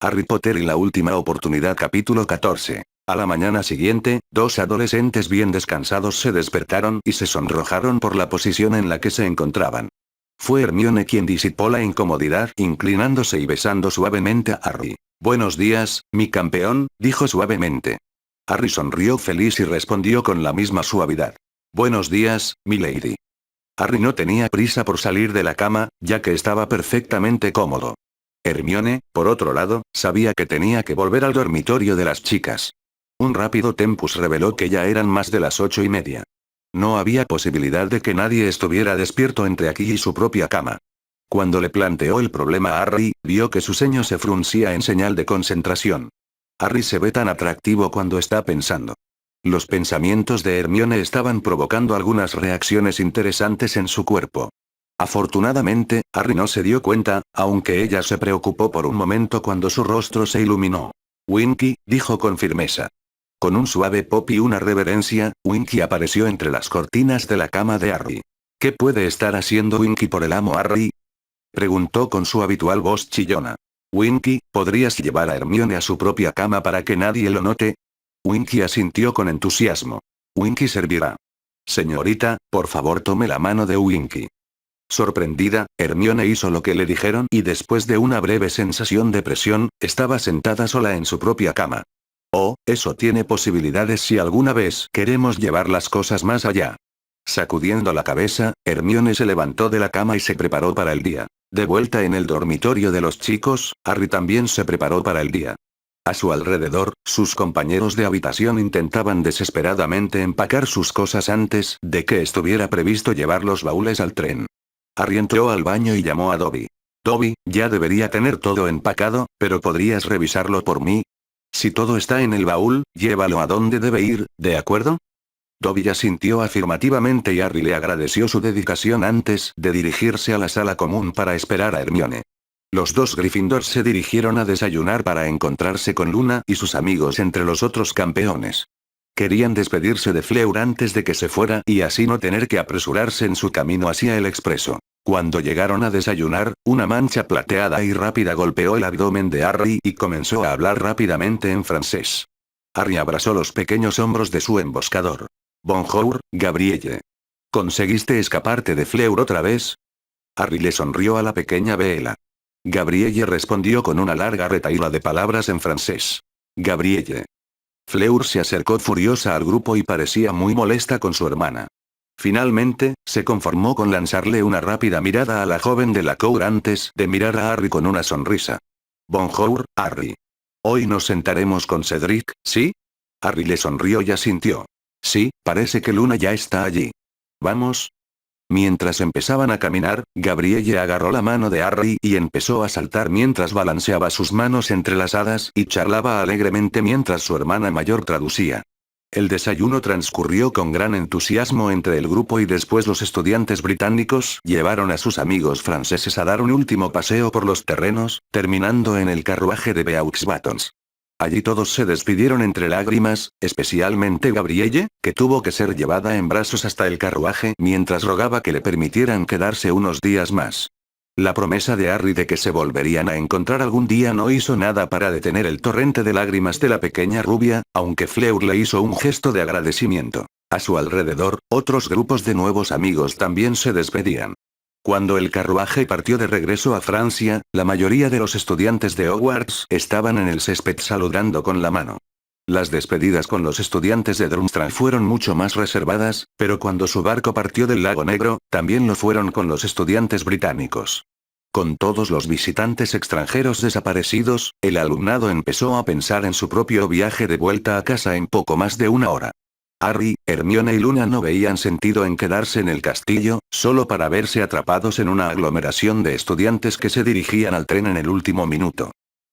Harry Potter y la última oportunidad capítulo 14. A la mañana siguiente, dos adolescentes bien descansados se despertaron y se sonrojaron por la posición en la que se encontraban. Fue Hermione quien disipó la incomodidad inclinándose y besando suavemente a Harry. «Buenos días, mi campeón», dijo suavemente. Harry sonrió feliz y respondió con la misma suavidad. «Buenos días, milady». Harry no tenía prisa por salir de la cama, ya que estaba perfectamente cómodo. Hermione, por otro lado, sabía que tenía que volver al dormitorio de las chicas. Un rápido tempus reveló que ya eran más de las 8:30. No había posibilidad de que nadie estuviera despierto entre aquí y su propia cama. Cuando le planteó el problema a Harry, vio que su ceño se fruncía en señal de concentración. Harry se ve tan atractivo cuando está pensando. Los pensamientos de Hermione estaban provocando algunas reacciones interesantes en su cuerpo. Afortunadamente, Harry no se dio cuenta, aunque ella se preocupó por un momento cuando su rostro se iluminó. «Winky», dijo con firmeza. Con un suave pop y una reverencia, Winky apareció entre las cortinas de la cama de Harry. «¿Qué puede estar haciendo Winky por el amo Harry?», preguntó con su habitual voz chillona. «Winky, ¿podrías llevar a Hermione a su propia cama para que nadie lo note?». Winky asintió con entusiasmo. «Winky servirá». «Señorita, por favor tome la mano de Winky». Sorprendida, Hermione hizo lo que le dijeron y después de una breve sensación de presión, estaba sentada sola en su propia cama. «Oh, eso tiene posibilidades si alguna vez queremos llevar las cosas más allá». Sacudiendo la cabeza, Hermione se levantó de la cama y se preparó para el día. De vuelta en el dormitorio de los chicos, Harry también se preparó para el día. A su alrededor, sus compañeros de habitación intentaban desesperadamente empacar sus cosas antes de que estuviera previsto llevar los baúles al tren. Harry entró al baño y llamó a Dobby. «Dobby, ya debería tener todo empacado, pero ¿podrías revisarlo por mí? Si todo está en el baúl, llévalo a donde debe ir, ¿de acuerdo?». Dobby asintió afirmativamente y Harry le agradeció su dedicación antes de dirigirse a la sala común para esperar a Hermione. Los dos Gryffindors se dirigieron a desayunar para encontrarse con Luna y sus amigos entre los otros campeones. Querían despedirse de Fleur antes de que se fuera y así no tener que apresurarse en su camino hacia el expreso. Cuando llegaron a desayunar, una mancha plateada y rápida golpeó el abdomen de Harry y comenzó a hablar rápidamente en francés. Harry abrazó los pequeños hombros de su emboscador. «Bonjour, Gabrielle. ¿Conseguiste escaparte de Fleur otra vez?». Harry le sonrió a la pequeña Bella. Gabrielle respondió con una larga retahíla de palabras en francés. «Gabrielle». Fleur se acercó furiosa al grupo y parecía muy molesta con su hermana. Finalmente, se conformó con lanzarle una rápida mirada a la joven de la Cour antes de mirar a Harry con una sonrisa. «Bonjour, Harry. Hoy nos sentaremos con Cedric, ¿sí?». Harry le sonrió y asintió. «Sí, parece que Luna ya está allí. ¿Vamos?». Mientras empezaban a caminar, Gabrielle agarró la mano de Harry y empezó a saltar mientras balanceaba sus manos entrelazadas y charlaba alegremente mientras su hermana mayor traducía. El desayuno transcurrió con gran entusiasmo entre el grupo y después los estudiantes británicos llevaron a sus amigos franceses a dar un último paseo por los terrenos, terminando en el carruaje de Beaux Batons. Allí todos se despidieron entre lágrimas, especialmente Gabrielle, que tuvo que ser llevada en brazos hasta el carruaje mientras rogaba que le permitieran quedarse unos días más. La promesa de Harry de que se volverían a encontrar algún día no hizo nada para detener el torrente de lágrimas de la pequeña rubia, aunque Fleur le hizo un gesto de agradecimiento. A su alrededor, otros grupos de nuevos amigos también se despedían. Cuando el carruaje partió de regreso a Francia, la mayoría de los estudiantes de Hogwarts estaban en el césped saludando con la mano. Las despedidas con los estudiantes de Durmstrang fueron mucho más reservadas, pero cuando su barco partió del Lago Negro, también lo fueron con los estudiantes británicos. Con todos los visitantes extranjeros desaparecidos, el alumnado empezó a pensar en su propio viaje de vuelta a casa en poco más de una hora. Harry, Hermione y Luna no veían sentido en quedarse en el castillo, solo para verse atrapados en una aglomeración de estudiantes que se dirigían al tren en el último minuto.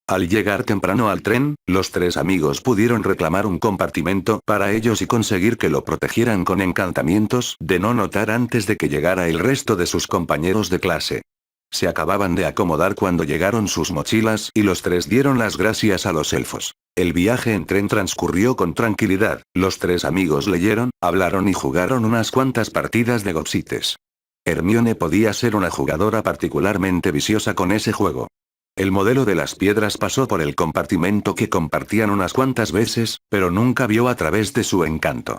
Al llegar temprano al tren, los tres amigos pudieron reclamar un compartimento para ellos y conseguir que lo protegieran con encantamientos de no notar antes de que llegara el resto de sus compañeros de clase. Se acababan de acomodar cuando llegaron sus mochilas y los tres dieron las gracias a los elfos. El viaje en tren transcurrió con tranquilidad, los tres amigos leyeron, hablaron y jugaron unas cuantas partidas de Gopsites. Hermione podía ser una jugadora particularmente viciosa con ese juego. El modelo de las piedras pasó por el compartimento que compartían unas cuantas veces, pero nunca vio a través de su encanto.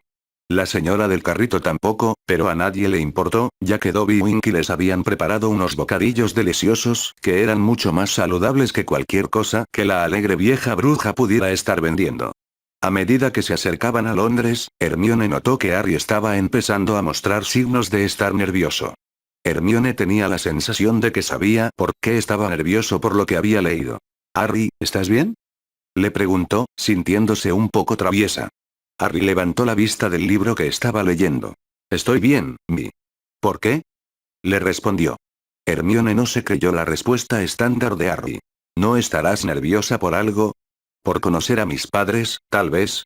La señora del carrito tampoco, pero a nadie le importó, ya que Dobby y Winky les habían preparado unos bocadillos deliciosos, que eran mucho más saludables que cualquier cosa que la alegre vieja bruja pudiera estar vendiendo. A medida que se acercaban a Londres, Hermione notó que Harry estaba empezando a mostrar signos de estar nervioso. Hermione tenía la sensación de que sabía por qué estaba nervioso por lo que había leído. «Harry, ¿estás bien?», le preguntó, sintiéndose un poco traviesa. Harry levantó la vista del libro que estaba leyendo. «Estoy bien, Mi». «¿Por qué?», le respondió. Hermione no se creyó la respuesta estándar de Harry. «¿No estarás nerviosa por algo? ¿Por conocer a mis padres, tal vez?».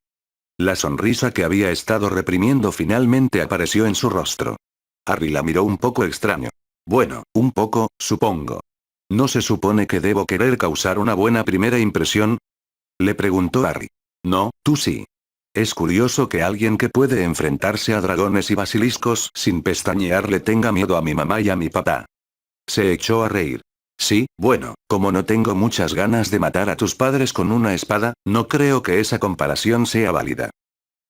La sonrisa que había estado reprimiendo finalmente apareció en su rostro. Harry la miró un poco extraño. «Bueno, un poco, supongo. ¿No se supone que debo querer causar una buena primera impresión?», le preguntó Harry. «No, tú sí. Es curioso que alguien que puede enfrentarse a dragones y basiliscos sin pestañear le tenga miedo a mi mamá y a mi papá». Se echó a reír. «Sí, bueno, como no tengo muchas ganas de matar a tus padres con una espada, no creo que esa comparación sea válida».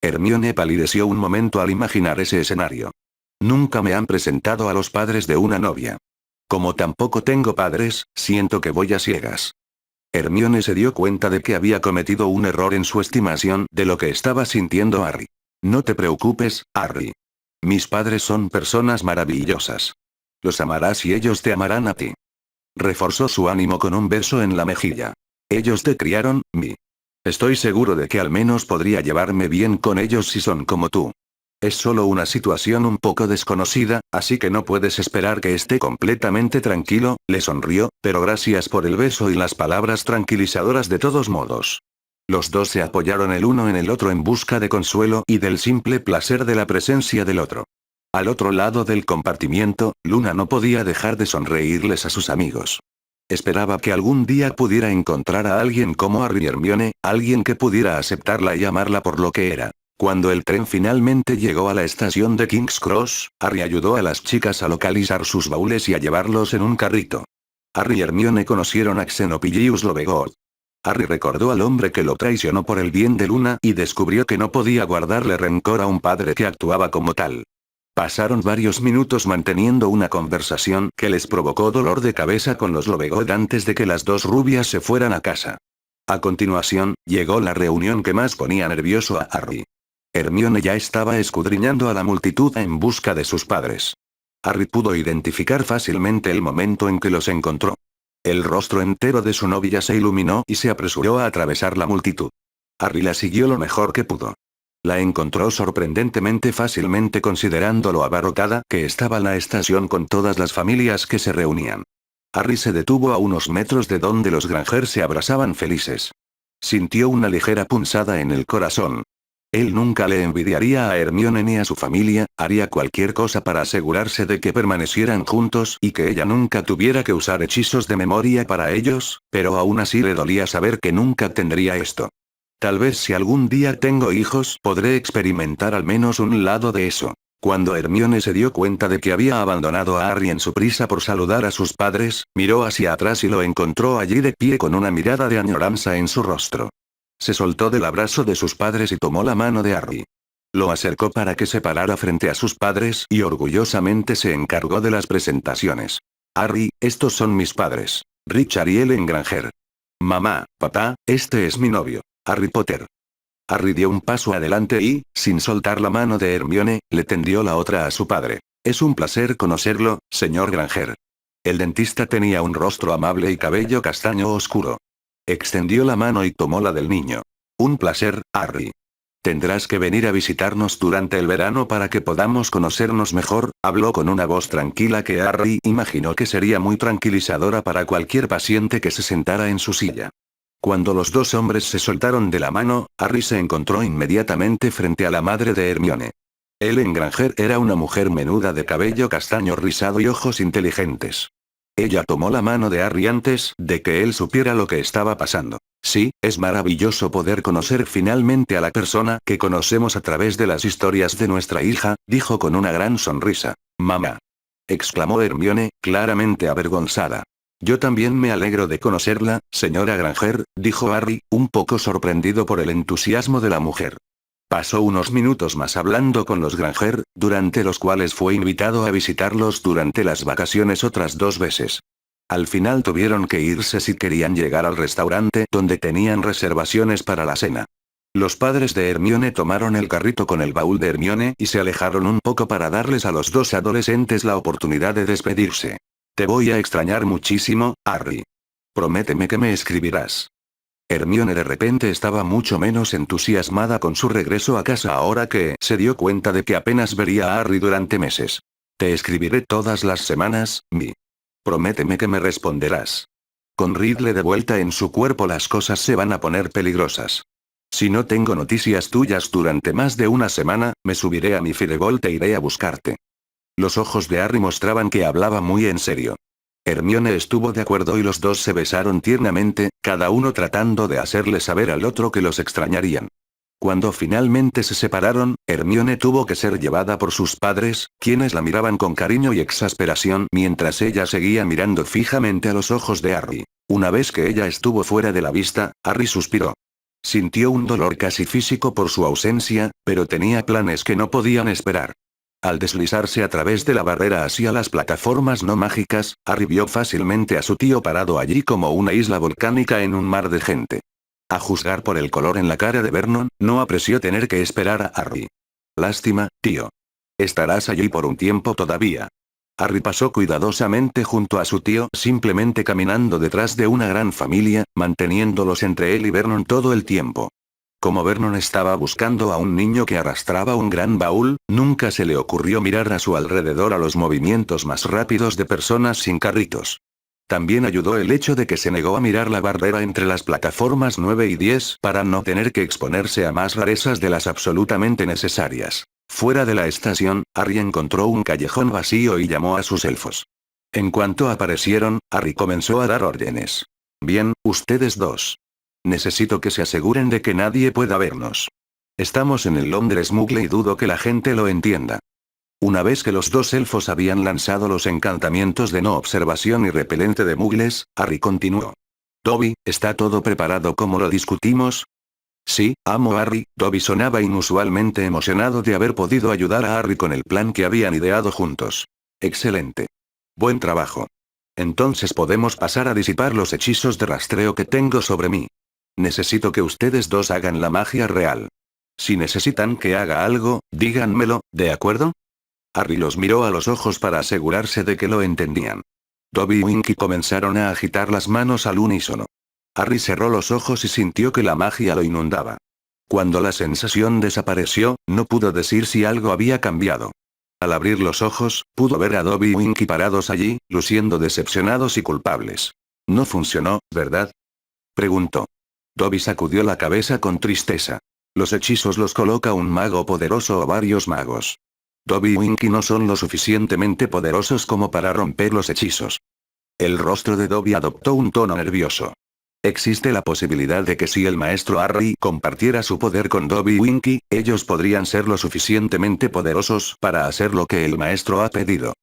Hermione palideció un momento al imaginar ese escenario. «Nunca me han presentado a los padres de una novia. Como tampoco tengo padres, siento que voy a ciegas». Hermione se dio cuenta de que había cometido un error en su estimación de lo que estaba sintiendo Harry. «No te preocupes, Harry. Mis padres son personas maravillosas. Los amarás y ellos te amarán a ti». Reforzó su ánimo con un beso en la mejilla. «Ellos te criaron, Mi. Estoy seguro de que al menos podría llevarme bien con ellos si son como tú. Es solo una situación un poco desconocida, así que no puedes esperar que esté completamente tranquilo», le sonrió, «pero gracias por el beso y las palabras tranquilizadoras de todos modos». Los dos se apoyaron el uno en el otro en busca de consuelo y del simple placer de la presencia del otro. Al otro lado del compartimiento, Luna no podía dejar de sonreírles a sus amigos. Esperaba que algún día pudiera encontrar a alguien como Harry y Hermione, alguien que pudiera aceptarla y amarla por lo que era. Cuando el tren finalmente llegó a la estación de King's Cross, Harry ayudó a las chicas a localizar sus baúles y a llevarlos en un carrito. Harry y Hermione conocieron a Xenopilius Lovegod. Harry recordó al hombre que lo traicionó por el bien de Luna y descubrió que no podía guardarle rencor a un padre que actuaba como tal. Pasaron varios minutos manteniendo una conversación que les provocó dolor de cabeza con los Lovegod antes de que las dos rubias se fueran a casa. A continuación, llegó la reunión que más ponía nervioso a Harry. Hermione ya estaba escudriñando a la multitud en busca de sus padres. Harry pudo identificar fácilmente el momento en que los encontró. El rostro entero de su novia se iluminó y se apresuró a atravesar la multitud. Harry la siguió lo mejor que pudo. La encontró sorprendentemente fácilmente considerando lo abarrotada que estaba la estación con todas las familias que se reunían. Harry se detuvo a unos metros de donde los Granger se abrazaban felices. Sintió una ligera punzada en el corazón. Él nunca le envidiaría a Hermione ni a su familia, haría cualquier cosa para asegurarse de que permanecieran juntos y que ella nunca tuviera que usar hechizos de memoria para ellos, pero aún así le dolía saber que nunca tendría esto. Tal vez si algún día tengo hijos podré experimentar al menos un lado de eso. Cuando Hermione se dio cuenta de que había abandonado a Harry en su prisa por saludar a sus padres, miró hacia atrás y lo encontró allí de pie con una mirada de añoranza en su rostro. Se soltó del abrazo de sus padres y tomó la mano de Harry. Lo acercó para que se parara frente a sus padres y orgullosamente se encargó de las presentaciones. «Harry, estos son mis padres. Richard y Ellen Granger. Mamá, papá, este es mi novio, Harry Potter». Harry dio un paso adelante y, sin soltar la mano de Hermione, le tendió la otra a su padre. «Es un placer conocerlo, señor Granger». El dentista tenía un rostro amable y cabello castaño oscuro. Extendió la mano y tomó la del niño. «Un placer, Harry. Tendrás que venir a visitarnos durante el verano para que podamos conocernos mejor», habló con una voz tranquila que Harry imaginó que sería muy tranquilizadora para cualquier paciente que se sentara en su silla. Cuando los dos hombres se soltaron de la mano, Harry se encontró inmediatamente frente a la madre de Hermione. Ellen Granger era una mujer menuda de cabello castaño rizado y ojos inteligentes. Ella tomó la mano de Harry antes de que él supiera lo que estaba pasando. «Sí, es maravilloso poder conocer finalmente a la persona que conocemos a través de las historias de nuestra hija», dijo con una gran sonrisa. «Mamá», exclamó Hermione, claramente avergonzada. Yo también me alegro de conocerla, señora Granger, dijo Harry, un poco sorprendido por el entusiasmo de la mujer. Pasó unos minutos más hablando con los Granger, durante los cuales fue invitado a visitarlos durante las vacaciones otras 2 veces. Al final tuvieron que irse si querían llegar al restaurante donde tenían reservaciones para la cena. Los padres de Hermione tomaron el carrito con el baúl de Hermione y se alejaron un poco para darles a los dos adolescentes la oportunidad de despedirse. Te voy a extrañar muchísimo, Harry. Prométeme que me escribirás. Hermione de repente estaba mucho menos entusiasmada con su regreso a casa ahora que se dio cuenta de que apenas vería a Harry durante meses. Te escribiré todas las semanas, Mi. Prométeme que me responderás. Con Ridley de vuelta en su cuerpo las cosas se van a poner peligrosas. Si no tengo noticias tuyas durante más de una semana, me subiré a mi Firbolg e iré a buscarte. Los ojos de Harry mostraban que hablaba muy en serio. Hermione estuvo de acuerdo y los dos se besaron tiernamente, cada uno tratando de hacerle saber al otro que los extrañarían. Cuando finalmente se separaron, Hermione tuvo que ser llevada por sus padres, quienes la miraban con cariño y exasperación mientras ella seguía mirando fijamente a los ojos de Harry. Una vez que ella estuvo fuera de la vista, Harry suspiró. Sintió un dolor casi físico por su ausencia, pero tenía planes que no podían esperar. Al deslizarse a través de la barrera hacia las plataformas no mágicas, Harry vio fácilmente a su tío parado allí como una isla volcánica en un mar de gente. A juzgar por el color en la cara de Vernon, no apreció tener que esperar a Harry. Lástima, tío. Estarás allí por un tiempo todavía. Harry pasó cuidadosamente junto a su tío, simplemente caminando detrás de una gran familia, manteniéndolos entre él y Vernon todo el tiempo. Como Vernon estaba buscando a un niño que arrastraba un gran baúl, nunca se le ocurrió mirar a su alrededor a los movimientos más rápidos de personas sin carritos. También ayudó el hecho de que se negó a mirar la barrera entre las plataformas 9 y 10 para no tener que exponerse a más rarezas de las absolutamente necesarias. Fuera de la estación, Harry encontró un callejón vacío y llamó a sus elfos. En cuanto aparecieron, Harry comenzó a dar órdenes. Bien, ustedes dos. Necesito que se aseguren de que nadie pueda vernos. Estamos en el Londres Muggle y dudo que la gente lo entienda. Una vez que los dos elfos habían lanzado los encantamientos de no observación y repelente de muggles, Harry continuó. Dobby, ¿está todo preparado como lo discutimos? Sí, amo Harry. Dobby sonaba inusualmente emocionado de haber podido ayudar a Harry con el plan que habían ideado juntos. Excelente. Buen trabajo. Entonces podemos pasar a disipar los hechizos de rastreo que tengo sobre mí. Necesito que ustedes dos hagan la magia real. Si necesitan que haga algo, díganmelo, ¿de acuerdo? Harry los miró a los ojos para asegurarse de que lo entendían. Dobby y Winky comenzaron a agitar las manos al unísono. Harry cerró los ojos y sintió que la magia lo inundaba. Cuando la sensación desapareció, no pudo decir si algo había cambiado. Al abrir los ojos, pudo ver a Dobby y Winky parados allí, luciendo decepcionados y culpables. No funcionó, ¿verdad? Preguntó. Dobby sacudió la cabeza con tristeza. Los hechizos los coloca un mago poderoso o varios magos. Dobby y Winky no son lo suficientemente poderosos como para romper los hechizos. El rostro de Dobby adoptó un tono nervioso. Existe la posibilidad de que si el maestro Harry compartiera su poder con Dobby y Winky, ellos podrían ser lo suficientemente poderosos para hacer lo que el maestro ha pedido.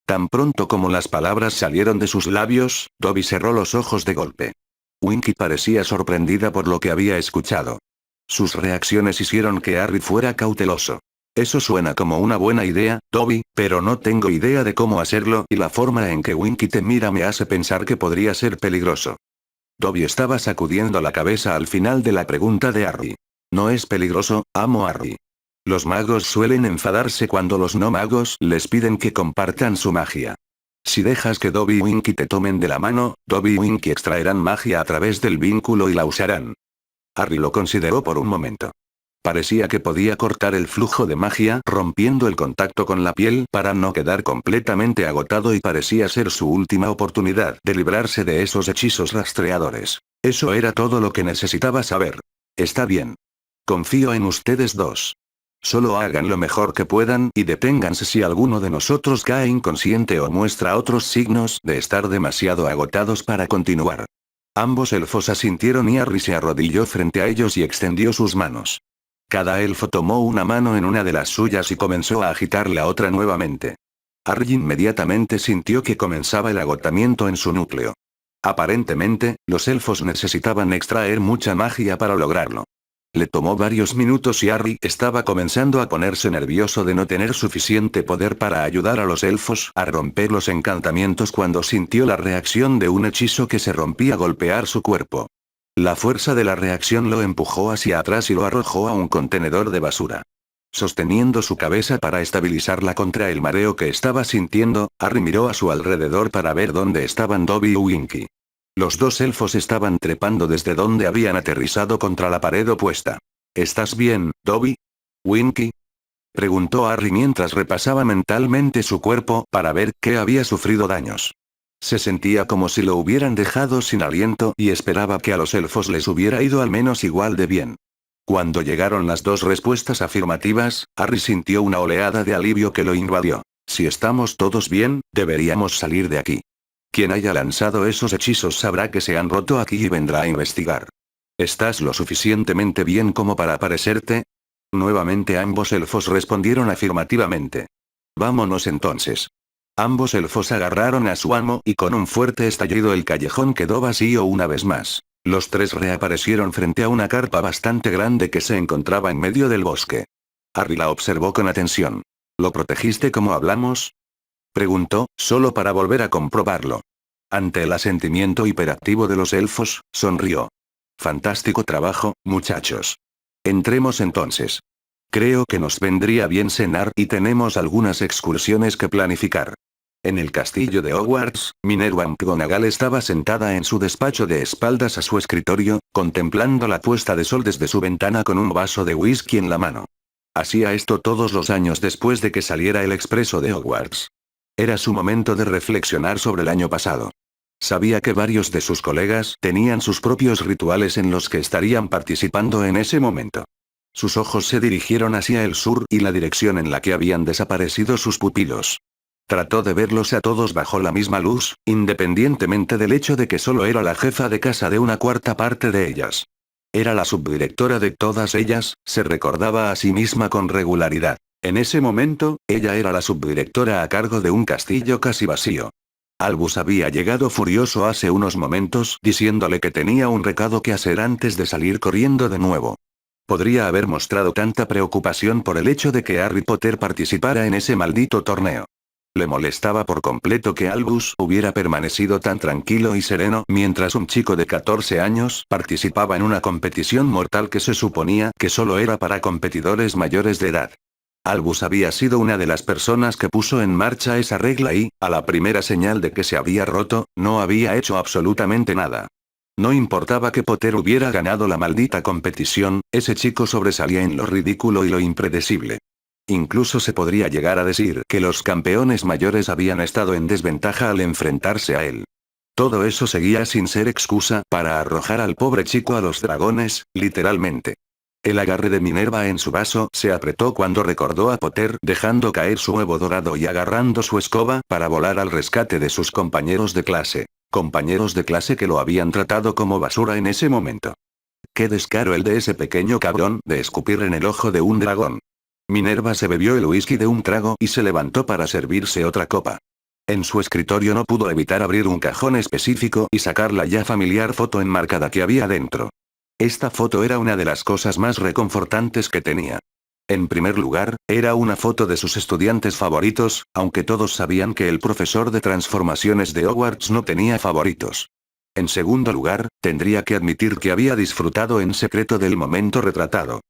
Tan pronto como las palabras salieron de sus labios, Dobby cerró los ojos de golpe. Winky parecía sorprendida por lo que había escuchado. Sus reacciones hicieron que Harry fuera cauteloso. Eso suena como una buena idea, Dobby, pero no tengo idea de cómo hacerlo y la forma en que Winky te mira me hace pensar que podría ser peligroso. Dobby estaba sacudiendo la cabeza al final de la pregunta de Harry. No es peligroso, amo Harry. Los magos suelen enfadarse cuando los no magos les piden que compartan su magia. Si dejas que Dobby y Winky te tomen de la mano, Dobby y Winky extraerán magia a través del vínculo y la usarán. Harry lo consideró por un momento. Parecía que podía cortar el flujo de magia rompiendo el contacto con la piel para no quedar completamente agotado y parecía ser su última oportunidad de librarse de esos hechizos rastreadores. Eso era todo lo que necesitaba saber. Está bien. Confío en ustedes dos. Solo hagan lo mejor que puedan y deténganse si alguno de nosotros cae inconsciente o muestra otros signos de estar demasiado agotados para continuar. Ambos elfos asintieron y Harry se arrodilló frente a ellos y extendió sus manos. Cada elfo tomó una mano en una de las suyas y comenzó a agitar la otra nuevamente. Harry inmediatamente sintió que comenzaba el agotamiento en su núcleo. Aparentemente, los elfos necesitaban extraer mucha magia para lograrlo. Le tomó varios minutos y Harry estaba comenzando a ponerse nervioso de no tener suficiente poder para ayudar a los elfos a romper los encantamientos cuando sintió la reacción de un hechizo que se rompía al golpear su cuerpo. La fuerza de la reacción lo empujó hacia atrás y lo arrojó a un contenedor de basura. Sosteniendo su cabeza para estabilizarla contra el mareo que estaba sintiendo, Harry miró a su alrededor para ver dónde estaban Dobby y Winky. Los dos elfos estaban trepando desde donde habían aterrizado contra la pared opuesta. ¿Estás bien, Dobby? ¿Winky? Preguntó Harry mientras repasaba mentalmente su cuerpo para ver qué había sufrido daños. Se sentía como si lo hubieran dejado sin aliento y esperaba que a los elfos les hubiera ido al menos igual de bien. Cuando llegaron las dos respuestas afirmativas, Harry sintió una oleada de alivio que lo invadió. Si estamos todos bien, deberíamos salir de aquí. Quien haya lanzado esos hechizos sabrá que se han roto aquí y vendrá a investigar. ¿Estás lo suficientemente bien como para aparecerte? Nuevamente ambos elfos respondieron afirmativamente. Vámonos entonces. Ambos elfos agarraron a su amo y con un fuerte estallido el callejón quedó vacío una vez más. Los tres reaparecieron frente a una carpa bastante grande que se encontraba en medio del bosque. Harry la observó con atención. ¿Lo protegiste como hablamos? Preguntó, solo para volver a comprobarlo. Ante el asentimiento hiperactivo de los elfos, sonrió. Fantástico trabajo, muchachos. Entremos entonces. Creo que nos vendría bien cenar y tenemos algunas excursiones que planificar. En el castillo de Hogwarts, Minerva McGonagall estaba sentada en su despacho de espaldas a su escritorio, contemplando la puesta de sol desde su ventana con un vaso de whisky en la mano. Hacía esto todos los años después de que saliera el expreso de Hogwarts. Era su momento de reflexionar sobre el año pasado. Sabía que varios de sus colegas tenían sus propios rituales en los que estarían participando en ese momento. Sus ojos se dirigieron hacia el sur y la dirección en la que habían desaparecido sus pupilos. Trató de verlos a todos bajo la misma luz, independientemente del hecho de que solo era la jefa de casa de una cuarta parte de ellas. Era la subdirectora de todas ellas, se recordaba a sí misma con regularidad. En ese momento, ella era la subdirectora a cargo de un castillo casi vacío. Albus había llegado furioso hace unos momentos diciéndole que tenía un recado que hacer antes de salir corriendo de nuevo. Podría haber mostrado tanta preocupación por el hecho de que Harry Potter participara en ese maldito torneo. Le molestaba por completo que Albus hubiera permanecido tan tranquilo y sereno mientras un chico de 14 años participaba en una competición mortal que se suponía que solo era para competidores mayores de edad. Albus había sido una de las personas que puso en marcha esa regla y, a la primera señal de que se había roto, no había hecho absolutamente nada. No importaba que Potter hubiera ganado la maldita competición, ese chico sobresalía en lo ridículo y lo impredecible. Incluso se podría llegar a decir que los campeones mayores habían estado en desventaja al enfrentarse a él. Todo eso seguía sin ser excusa para arrojar al pobre chico a los dragones, literalmente. El agarre de Minerva en su vaso se apretó cuando recordó a Potter dejando caer su huevo dorado y agarrando su escoba para volar al rescate de sus compañeros de clase. Compañeros de clase que lo habían tratado como basura en ese momento. Qué descaro el de ese pequeño cabrón de escupir en el ojo de un dragón. Minerva se bebió el whisky de un trago y se levantó para servirse otra copa. En su escritorio no pudo evitar abrir un cajón específico y sacar la ya familiar foto enmarcada que había dentro. Esta foto era una de las cosas más reconfortantes que tenía. En primer lugar, era una foto de sus estudiantes favoritos, aunque todos sabían que el profesor de transformaciones de Hogwarts no tenía favoritos. En segundo lugar, tendría que admitir que había disfrutado en secreto del momento retratado.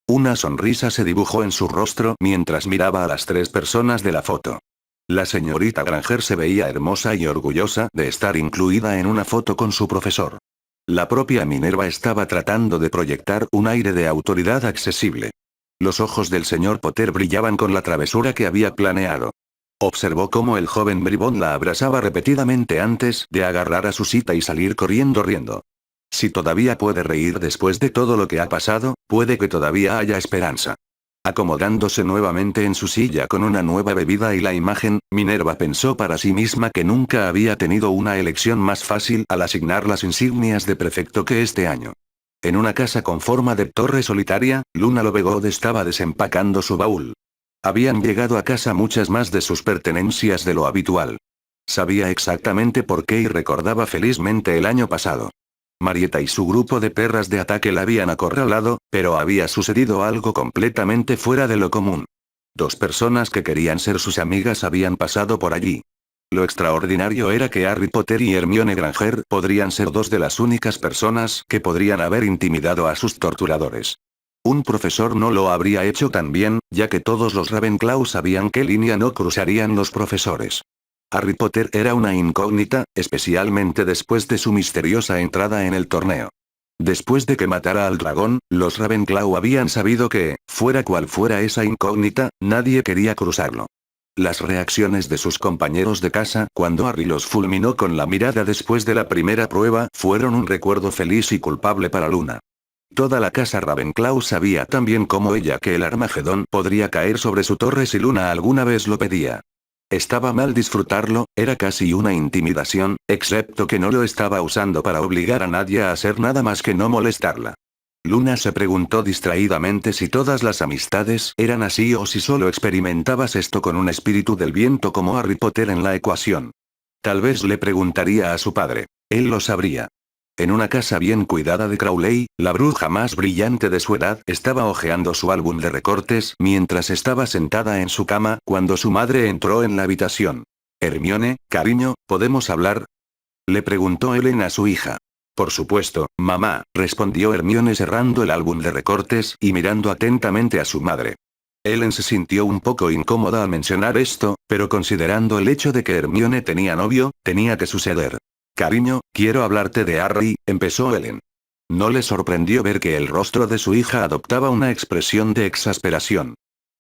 Una sonrisa se dibujó en su rostro mientras miraba a las tres personas de la foto. La señorita Granger se veía hermosa y orgullosa de estar incluida en una foto con su profesor. La propia Minerva estaba tratando de proyectar un aire de autoridad accesible. Los ojos del señor Potter brillaban con la travesura que había planeado. Observó cómo el joven bribón la abrazaba repetidamente antes de agarrar a su cita y salir corriendo riendo. Si todavía puede reír después de todo lo que ha pasado, puede que todavía haya esperanza. Acomodándose nuevamente en su silla con una nueva bebida y la imagen, Minerva pensó para sí misma que nunca había tenido una elección más fácil al asignar las insignias de prefecto que este año. En una casa con forma de torre solitaria, Luna Lovegood estaba desempacando su baúl. Habían llegado a casa muchas más de sus pertenencias de lo habitual. Sabía exactamente por qué y recordaba felizmente el año pasado. Marieta y su grupo de perras de ataque la habían acorralado, pero había sucedido algo completamente fuera de lo común. Dos personas que querían ser sus amigas habían pasado por allí. Lo extraordinario era que Harry Potter y Hermione Granger podrían ser dos de las únicas personas que podrían haber intimidado a sus torturadores. Un profesor no lo habría hecho tan bien, ya que todos los Ravenclaw sabían qué línea no cruzarían los profesores. Harry Potter era una incógnita, especialmente después de su misteriosa entrada en el torneo. Después de que matara al dragón, los Ravenclaw habían sabido que, fuera cual fuera esa incógnita, nadie quería cruzarlo. Las reacciones de sus compañeros de casa cuando Harry los fulminó con la mirada después de la primera prueba fueron un recuerdo feliz y culpable para Luna. Toda la casa Ravenclaw sabía tan bien como ella que el Armagedón podría caer sobre su torre si Luna alguna vez lo pedía. Estaba mal disfrutarlo, era casi una intimidación, excepto que no lo estaba usando para obligar a nadie a hacer nada más que no molestarla. Luna se preguntó distraídamente si todas las amistades eran así o si solo experimentabas esto con un espíritu del viento como Harry Potter en la ecuación. Tal vez le preguntaría a su padre. Él lo sabría. En una casa bien cuidada de Crowley, la bruja más brillante de su edad estaba hojeando su álbum de recortes mientras estaba sentada en su cama cuando su madre entró en la habitación. Hermione, cariño, ¿podemos hablar? Le preguntó Ellen a su hija. Por supuesto, mamá, respondió Hermione cerrando el álbum de recortes y mirando atentamente a su madre. Ellen se sintió un poco incómoda al mencionar esto, pero considerando el hecho de que Hermione tenía novio, tenía que suceder. Cariño, quiero hablarte de Harry, empezó Ellen. No le sorprendió ver que el rostro de su hija adoptaba una expresión de exasperación.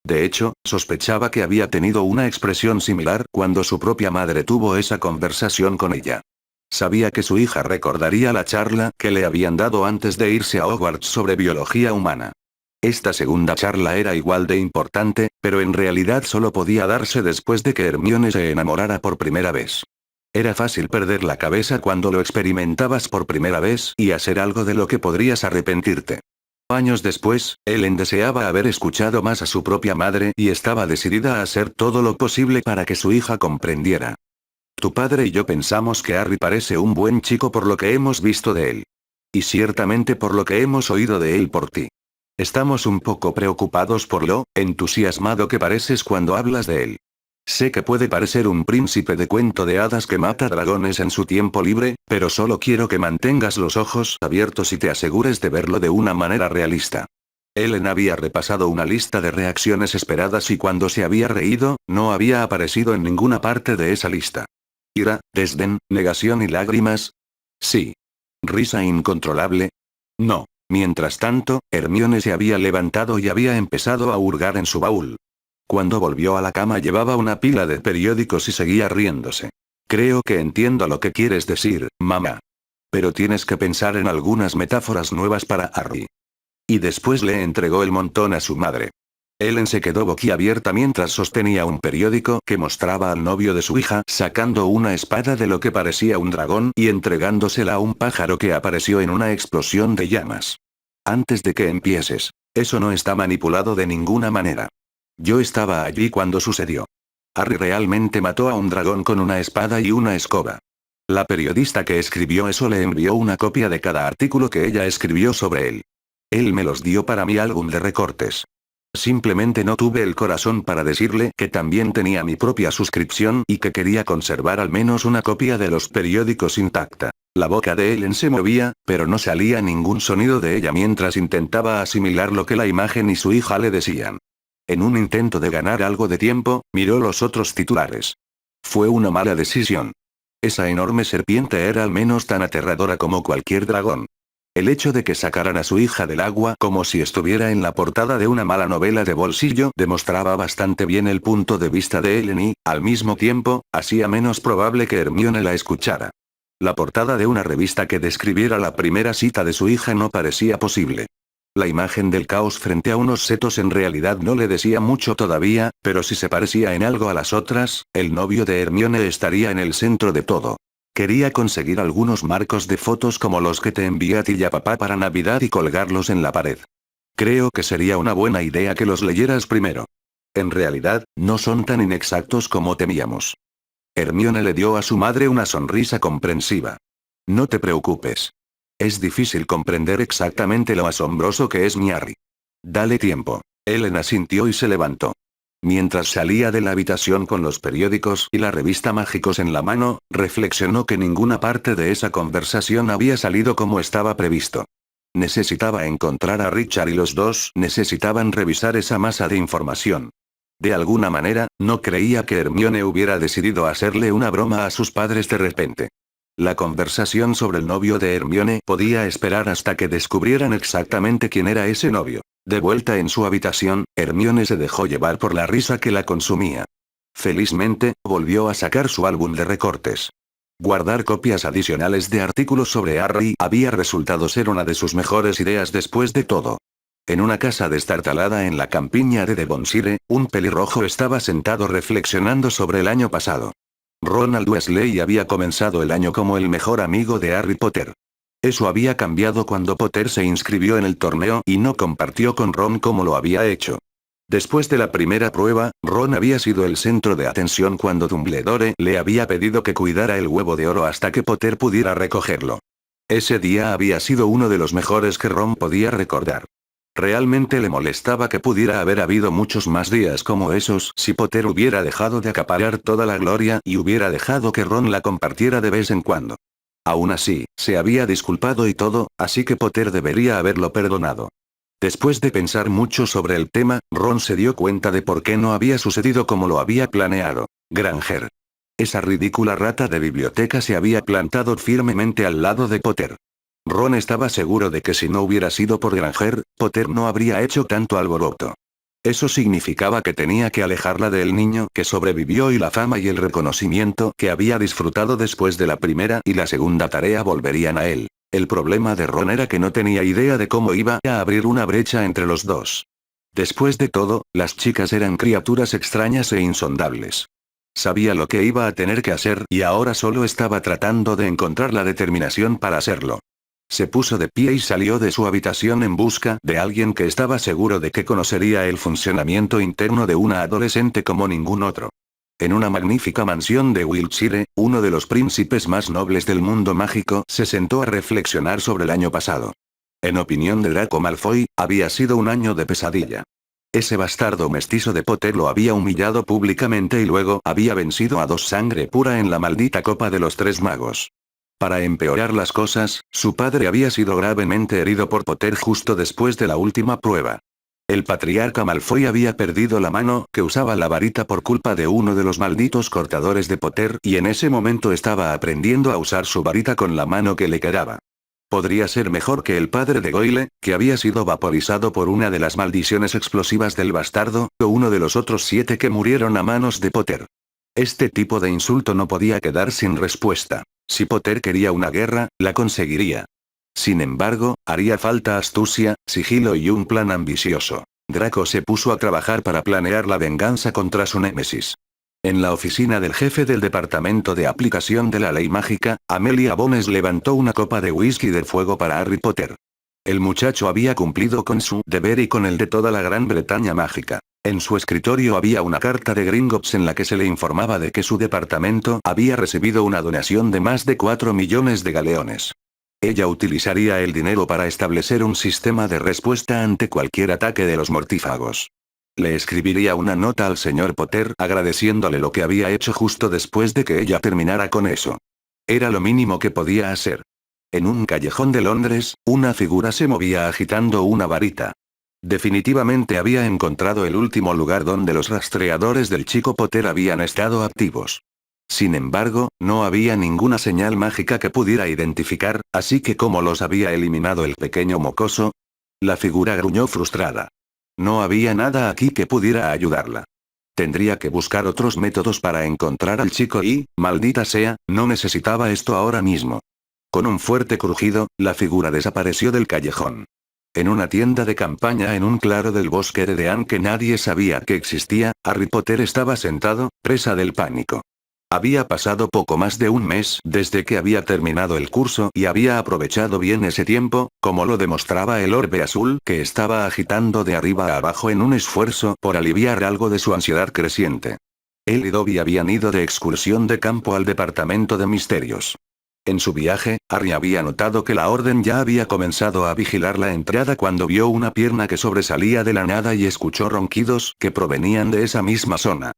De hecho, sospechaba que había tenido una expresión similar cuando su propia madre tuvo esa conversación con ella. Sabía que su hija recordaría la charla que le habían dado antes de irse a Hogwarts sobre biología humana. Esta segunda charla era igual de importante, pero en realidad solo podía darse después de que Hermione se enamorara por primera vez. Era fácil perder la cabeza cuando lo experimentabas por primera vez y hacer algo de lo que podrías arrepentirte. Años después, Ellen deseaba haber escuchado más a su propia madre y estaba decidida a hacer todo lo posible para que su hija comprendiera. Tu padre y yo pensamos que Harry parece un buen chico por lo que hemos visto de él. Y ciertamente por lo que hemos oído de él por ti. Estamos un poco preocupados por lo entusiasmado que pareces cuando hablas de él. Sé que puede parecer un príncipe de cuento de hadas que mata dragones en su tiempo libre, pero solo quiero que mantengas los ojos abiertos y te asegures de verlo de una manera realista. Ellen había repasado una lista de reacciones esperadas y cuando se había reído, no había aparecido en ninguna parte de esa lista. Ira, desdén, negación y lágrimas. Sí. Risa incontrolable. No. Mientras tanto, Hermione se había levantado y había empezado a hurgar en su baúl. Cuando volvió a la cama llevaba una pila de periódicos y seguía riéndose. Creo que entiendo lo que quieres decir, mamá. Pero tienes que pensar en algunas metáforas nuevas para Harry. Y después le entregó el montón a su madre. Ellen se quedó boquiabierta mientras sostenía un periódico que mostraba al novio de su hija sacando una espada de lo que parecía un dragón y entregándosela a un pájaro que apareció en una explosión de llamas. Antes de que empieces, eso no está manipulado de ninguna manera. Yo estaba allí cuando sucedió. Harry realmente mató a un dragón con una espada y una escoba. La periodista que escribió eso le envió una copia de cada artículo que ella escribió sobre él. Él me los dio para mi álbum de recortes. Simplemente no tuve el corazón para decirle que también tenía mi propia suscripción y que quería conservar al menos una copia de los periódicos intacta. La boca de Ellen se movía, pero no salía ningún sonido de ella mientras intentaba asimilar lo que la imagen y su hija le decían. En un intento de ganar algo de tiempo, miró los otros titulares. Fue una mala decisión. Esa enorme serpiente era al menos tan aterradora como cualquier dragón. El hecho de que sacaran a su hija del agua como si estuviera en la portada de una mala novela de bolsillo demostraba bastante bien el punto de vista de Ellen y, al mismo tiempo, hacía menos probable que Hermione la escuchara. La portada de una revista que describiera la primera cita de su hija no parecía posible. La imagen del caos frente a unos setos en realidad no le decía mucho todavía, pero si se parecía en algo a las otras, el novio de Hermione estaría en el centro de todo. Quería conseguir algunos marcos de fotos como los que te envié a ti y a papá para Navidad y colgarlos en la pared. Creo que sería una buena idea que los leyeras primero. En realidad, no son tan inexactos como temíamos. Hermione le dio a su madre una sonrisa comprensiva. No te preocupes. Es difícil comprender exactamente lo asombroso que es mi Harry. Dale tiempo. Ellen asintió y se levantó. Mientras salía de la habitación con los periódicos y la revista Mágicos en la mano, reflexionó que ninguna parte de esa conversación había salido como estaba previsto. Necesitaba encontrar a Richard y los dos necesitaban revisar esa masa de información. De alguna manera, no creía que Hermione hubiera decidido hacerle una broma a sus padres de repente. La conversación sobre el novio de Hermione podía esperar hasta que descubrieran exactamente quién era ese novio. De vuelta en su habitación, Hermione se dejó llevar por la risa que la consumía. Felizmente, volvió a sacar su álbum de recortes. Guardar copias adicionales de artículos sobre Harry había resultado ser una de sus mejores ideas después de todo. En una casa destartalada en la campiña de Devonshire, un pelirrojo estaba sentado reflexionando sobre el año pasado. Ronald Weasley había comenzado el año como el mejor amigo de Harry Potter. Eso había cambiado cuando Potter se inscribió en el torneo y no compartió con Ron como lo había hecho. Después de la primera prueba, Ron había sido el centro de atención cuando Dumbledore le había pedido que cuidara el huevo de oro hasta que Potter pudiera recogerlo. Ese día había sido uno de los mejores que Ron podía recordar. Realmente le molestaba que pudiera haber habido muchos más días como esos si Potter hubiera dejado de acaparar toda la gloria y hubiera dejado que Ron la compartiera de vez en cuando. Aún así, se había disculpado y todo, así que Potter debería haberlo perdonado. Después de pensar mucho sobre el tema, Ron se dio cuenta de por qué no había sucedido como lo había planeado. Granger. Esa ridícula rata de biblioteca se había plantado firmemente al lado de Potter. Ron estaba seguro de que si no hubiera sido por Granger, Potter no habría hecho tanto alboroto. Eso significaba que tenía que alejarla del niño que sobrevivió y la fama y el reconocimiento que había disfrutado después de la primera y la segunda tarea volverían a él. El problema de Ron era que no tenía idea de cómo iba a abrir una brecha entre los dos. Después de todo, las chicas eran criaturas extrañas e insondables. Sabía lo que iba a tener que hacer y ahora solo estaba tratando de encontrar la determinación para hacerlo. Se puso de pie y salió de su habitación en busca de alguien que estaba seguro de que conocería el funcionamiento interno de una adolescente como ningún otro. En una magnífica mansión de Wiltshire, uno de los príncipes más nobles del mundo mágico se sentó a reflexionar sobre el año pasado. En opinión de Draco Malfoy, había sido un año de pesadilla. Ese bastardo mestizo de Potter lo había humillado públicamente y luego había vencido a dos sangre pura en la maldita Copa de los Tres Magos. Para empeorar las cosas, su padre había sido gravemente herido por Potter justo después de la última prueba. El patriarca Malfoy había perdido la mano que usaba la varita por culpa de uno de los malditos cortadores de Potter y en ese momento estaba aprendiendo a usar su varita con la mano que le quedaba. Podría ser mejor que el padre de Goyle, que había sido vaporizado por una de las maldiciones explosivas del bastardo, o uno de los otros 7 que murieron a manos de Potter. Este tipo de insulto no podía quedar sin respuesta. Si Potter quería una guerra, la conseguiría. Sin embargo, haría falta astucia, sigilo y un plan ambicioso. Draco se puso a trabajar para planear la venganza contra su némesis. En la oficina del jefe del departamento de aplicación de la ley mágica, Amelia Bones levantó una copa de whisky de fuego para Harry Potter. El muchacho había cumplido con su deber y con el de toda la Gran Bretaña mágica. En su escritorio había una carta de Gringotts en la que se le informaba de que su departamento había recibido una donación de más de 4 millones de galeones. Ella utilizaría el dinero para establecer un sistema de respuesta ante cualquier ataque de los mortífagos. Le escribiría una nota al señor Potter agradeciéndole lo que había hecho justo después de que ella terminara con eso. Era lo mínimo que podía hacer. En un callejón de Londres, una figura se movía agitando una varita. Definitivamente había encontrado el último lugar donde los rastreadores del chico Potter habían estado activos. Sin embargo, no había ninguna señal mágica que pudiera identificar, así que ¿cómo los había eliminado el pequeño mocoso? La figura gruñó frustrada. No había nada aquí que pudiera ayudarla. Tendría que buscar otros métodos para encontrar al chico y, maldita sea, no necesitaba esto ahora mismo. Con un fuerte crujido, la figura desapareció del callejón. En una tienda de campaña en un claro del bosque de Dean que nadie sabía que existía, Harry Potter estaba sentado, presa del pánico. Había pasado poco más de un mes desde que había terminado el curso y había aprovechado bien ese tiempo, como lo demostraba el orbe azul que estaba agitando de arriba a abajo en un esfuerzo por aliviar algo de su ansiedad creciente. Él y Dobby habían ido de excursión de campo al departamento de misterios. En su viaje, Harry había notado que la orden ya había comenzado a vigilar la entrada cuando vio una pierna que sobresalía de la nada y escuchó ronquidos que provenían de esa misma zona.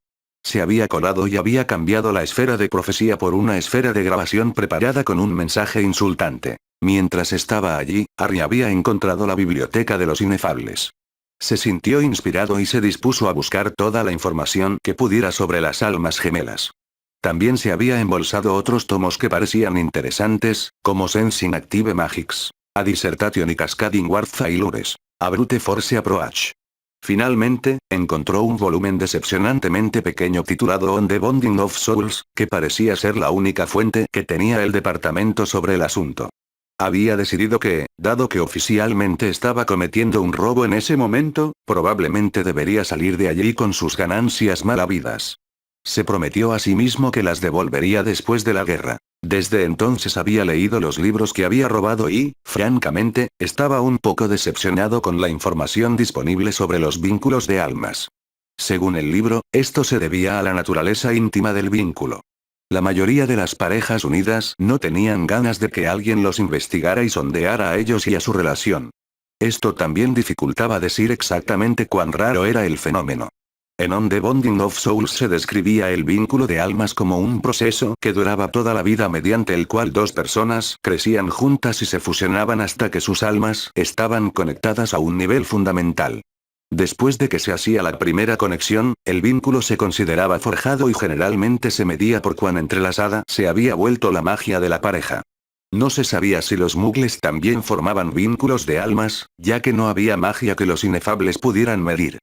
Se había colado y había cambiado la esfera de profecía por una esfera de grabación preparada con un mensaje insultante. Mientras estaba allí, Harry había encontrado la biblioteca de los inefables. Se sintió inspirado y se dispuso a buscar toda la información que pudiera sobre las almas gemelas. También se había embolsado otros tomos que parecían interesantes, como Sensing Active Magics, A Dissertation y Cascading Ward Failures, A Brute Force Approach. Finalmente, encontró un volumen decepcionantemente pequeño titulado On the Bonding of Souls, que parecía ser la única fuente que tenía el departamento sobre el asunto. Había decidido que, dado que oficialmente estaba cometiendo un robo en ese momento, probablemente debería salir de allí con sus ganancias mal habidas. Se prometió a sí mismo que las devolvería después de la guerra. Desde entonces había leído los libros que había robado y, francamente, estaba un poco decepcionado con la información disponible sobre los vínculos de almas. Según el libro, esto se debía a la naturaleza íntima del vínculo. La mayoría de las parejas unidas no tenían ganas de que alguien los investigara y sondeara a ellos y a su relación. Esto también dificultaba decir exactamente cuán raro era el fenómeno. En On the Bonding of Souls se describía el vínculo de almas como un proceso que duraba toda la vida mediante el cual dos personas crecían juntas y se fusionaban hasta que sus almas estaban conectadas a un nivel fundamental. Después de que se hacía la primera conexión, el vínculo se consideraba forjado y generalmente se medía por cuán entrelazada se había vuelto la magia de la pareja. No se sabía si los muggles también formaban vínculos de almas, ya que no había magia que los inefables pudieran medir.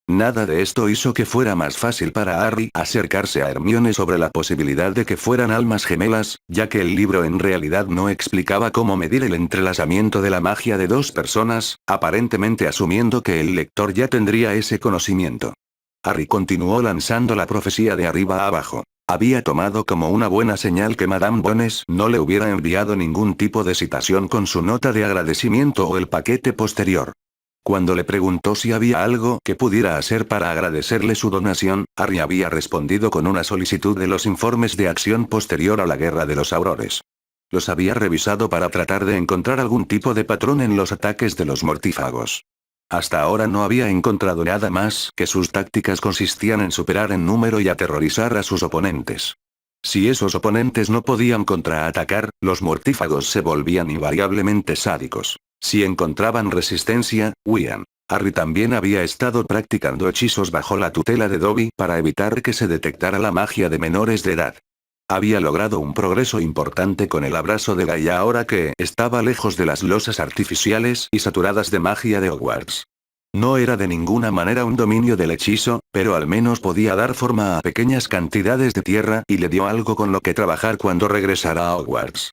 Nada de esto hizo que fuera más fácil para Harry acercarse a Hermione sobre la posibilidad de que fueran almas gemelas, ya que el libro en realidad no explicaba cómo medir el entrelazamiento de la magia de dos personas, aparentemente asumiendo que el lector ya tendría ese conocimiento. Harry continuó lanzando la profecía de arriba a abajo. Había tomado como una buena señal que Madame Bones no le hubiera enviado ningún tipo de citación con su nota de agradecimiento o el paquete posterior. Cuando le preguntó si había algo que pudiera hacer para agradecerle su donación, Harry había respondido con una solicitud de los informes de acción posterior a la Guerra de los Aurores. Los había revisado para tratar de encontrar algún tipo de patrón en los ataques de los mortífagos. Hasta ahora no había encontrado nada más que sus tácticas consistían en superar en número y aterrorizar a sus oponentes. Si esos oponentes no podían contraatacar, los mortífagos se volvían invariablemente sádicos. Si encontraban resistencia, huían. Harry también había estado practicando hechizos bajo la tutela de Dobby para evitar que se detectara la magia de menores de edad. Había logrado un progreso importante con el abrazo de Gaia ahora que estaba lejos de las losas artificiales y saturadas de magia de Hogwarts. No era de ninguna manera un dominio del hechizo, pero al menos podía dar forma a pequeñas cantidades de tierra y le dio algo con lo que trabajar cuando regresara a Hogwarts.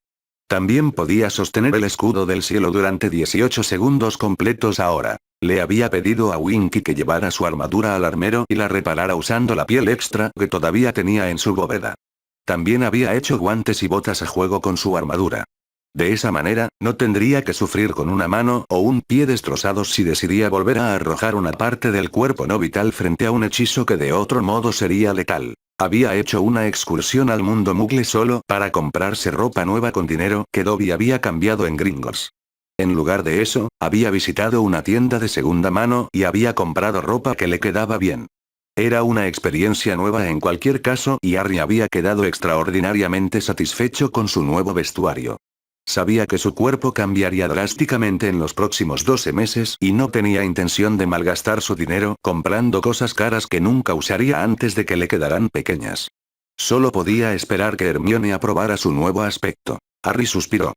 También podía sostener el escudo del cielo durante 18 segundos completos ahora. Le había pedido a Winky que llevara su armadura al armero y la reparara usando la piel extra que todavía tenía en su bóveda. También había hecho guantes y botas a juego con su armadura. De esa manera, no tendría que sufrir con una mano o un pie destrozados si decidía volver a arrojar una parte del cuerpo no vital frente a un hechizo que de otro modo sería letal. Había hecho una excursión al mundo muggle solo para comprarse ropa nueva con dinero que Dobby había cambiado en Gringotts. En lugar de eso, había visitado una tienda de segunda mano y había comprado ropa que le quedaba bien. Era una experiencia nueva en cualquier caso y Harry había quedado extraordinariamente satisfecho con su nuevo vestuario. Sabía que su cuerpo cambiaría drásticamente en los próximos 12 meses y no tenía intención de malgastar su dinero comprando cosas caras que nunca usaría antes de que le quedaran pequeñas. Solo podía esperar que Hermione aprobara su nuevo aspecto. Harry suspiró.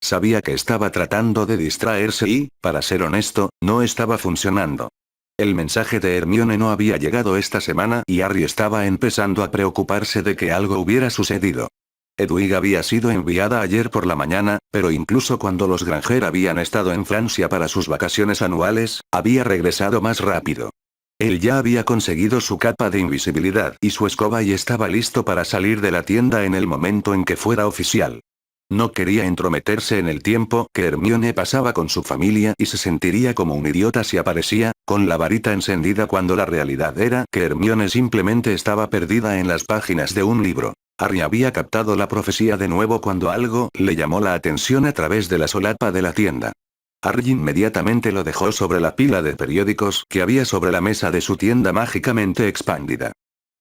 Sabía que estaba tratando de distraerse y, para ser honesto, no estaba funcionando. El mensaje de Hermione no había llegado esta semana y Harry estaba empezando a preocuparse de que algo hubiera sucedido. Hedwig había sido enviada ayer por la mañana, pero incluso cuando los Granger habían estado en Francia para sus vacaciones anuales, había regresado más rápido. Él ya había conseguido su capa de invisibilidad y su escoba y estaba listo para salir de la tienda en el momento en que fuera oficial. No quería entrometerse en el tiempo que Hermione pasaba con su familia y se sentiría como un idiota si aparecía, con la varita encendida cuando la realidad era que Hermione simplemente estaba perdida en las páginas de un libro. Harry había captado la profecía de nuevo cuando algo le llamó la atención a través de la solapa de la tienda. Harry inmediatamente lo dejó sobre la pila de periódicos que había sobre la mesa de su tienda mágicamente expandida.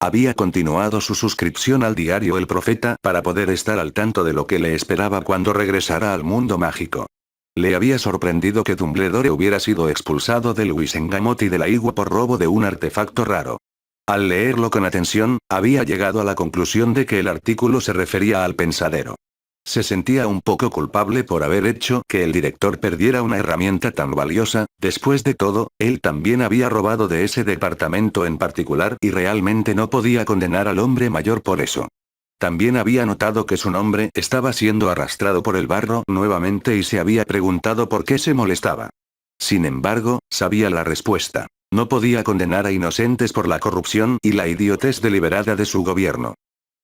Había continuado su suscripción al diario El Profeta para poder estar al tanto de lo que le esperaba cuando regresara al mundo mágico. Le había sorprendido que Dumbledore hubiera sido expulsado del Wisengamot y de la Igua por robo de un artefacto raro. Al leerlo con atención, había llegado a la conclusión de que el artículo se refería al pensadero. Se sentía un poco culpable por haber hecho que el director perdiera una herramienta tan valiosa. Después de todo, él también había robado de ese departamento en particular y realmente no podía condenar al hombre mayor por eso. También había notado que su nombre estaba siendo arrastrado por el barro nuevamente y se había preguntado por qué se molestaba. Sin embargo, sabía la respuesta. No podía condenar a inocentes por la corrupción y la idiotez deliberada de su gobierno.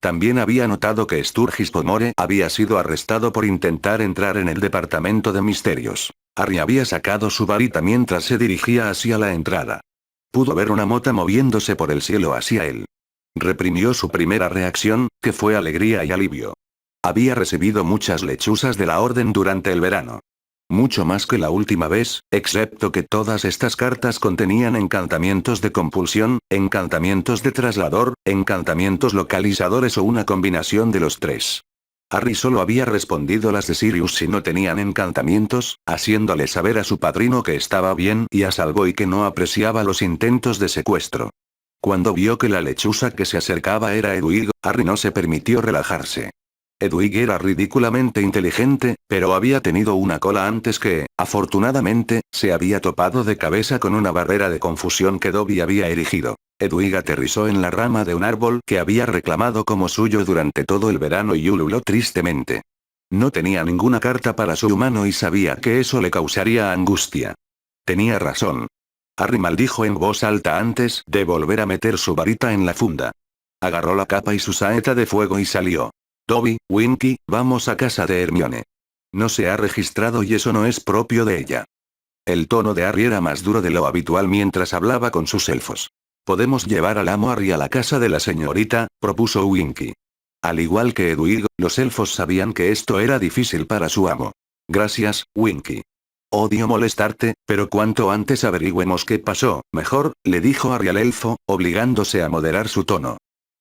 También había notado que Sturgis Pomore había sido arrestado por intentar entrar en el departamento de misterios. Harry había sacado su varita mientras se dirigía hacia la entrada. Pudo ver una mota moviéndose por el cielo hacia él. Reprimió su primera reacción, que fue alegría y alivio. Había recibido muchas lechuzas de la orden durante el verano. Mucho más que la última vez, excepto que todas estas cartas contenían encantamientos de compulsión, encantamientos de traslador, encantamientos localizadores o una combinación de los tres. Harry solo había respondido las de Sirius si no tenían encantamientos, haciéndole saber a su padrino que estaba bien y a salvo y que no apreciaba los intentos de secuestro. Cuando vio que la lechuza que se acercaba era Hedwig, Harry no se permitió relajarse. Hedwig era ridículamente inteligente, pero había tenido una cola antes que, afortunadamente, se había topado de cabeza con una barrera de confusión que Dobby había erigido. Hedwig aterrizó en la rama de un árbol que había reclamado como suyo durante todo el verano y ululó tristemente. No tenía ninguna carta para su humano y sabía que eso le causaría angustia. Tenía razón. Harry maldijo en voz alta antes de volver a meter su varita en la funda. Agarró la capa y su saeta de fuego y salió. Dobby, Winky, vamos a casa de Hermione. No se ha registrado y eso no es propio de ella. El tono de Harry era más duro de lo habitual mientras hablaba con sus elfos. Podemos llevar al amo Harry a la casa de la señorita, propuso Winky. Al igual que Hedwig, los elfos sabían que esto era difícil para su amo. Gracias, Winky. Odio molestarte, pero cuanto antes averigüemos qué pasó, mejor, le dijo Harry al elfo, obligándose a moderar su tono.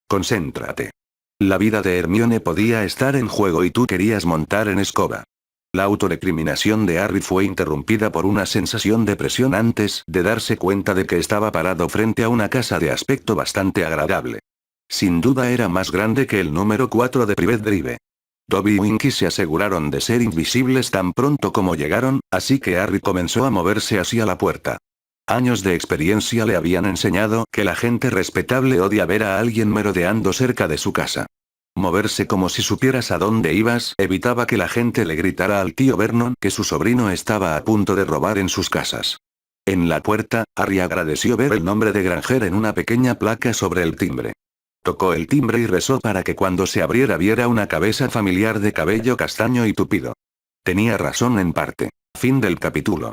Concéntrate. La vida de Hermione podía estar en juego y tú querías montar en escoba. La autorecriminación de Harry fue interrumpida por una sensación de presión antes de darse cuenta de que estaba parado frente a una casa de aspecto bastante agradable. Sin duda era más grande que el número 4 de Privet Drive. Dobby y Winky se aseguraron de ser invisibles tan pronto como llegaron, así que Harry comenzó a moverse hacia la puerta. Años de experiencia le habían enseñado que la gente respetable odia ver a alguien merodeando cerca de su casa. Moverse como si supieras a dónde ibas evitaba que la gente le gritara al tío Vernon que su sobrino estaba a punto de robar en sus casas. En la puerta, Harry agradeció ver el nombre de Granger en una pequeña placa sobre el timbre. Tocó el timbre y rezó para que cuando se abriera viera una cabeza familiar de cabello castaño y tupido. Tenía razón en parte. Fin del capítulo.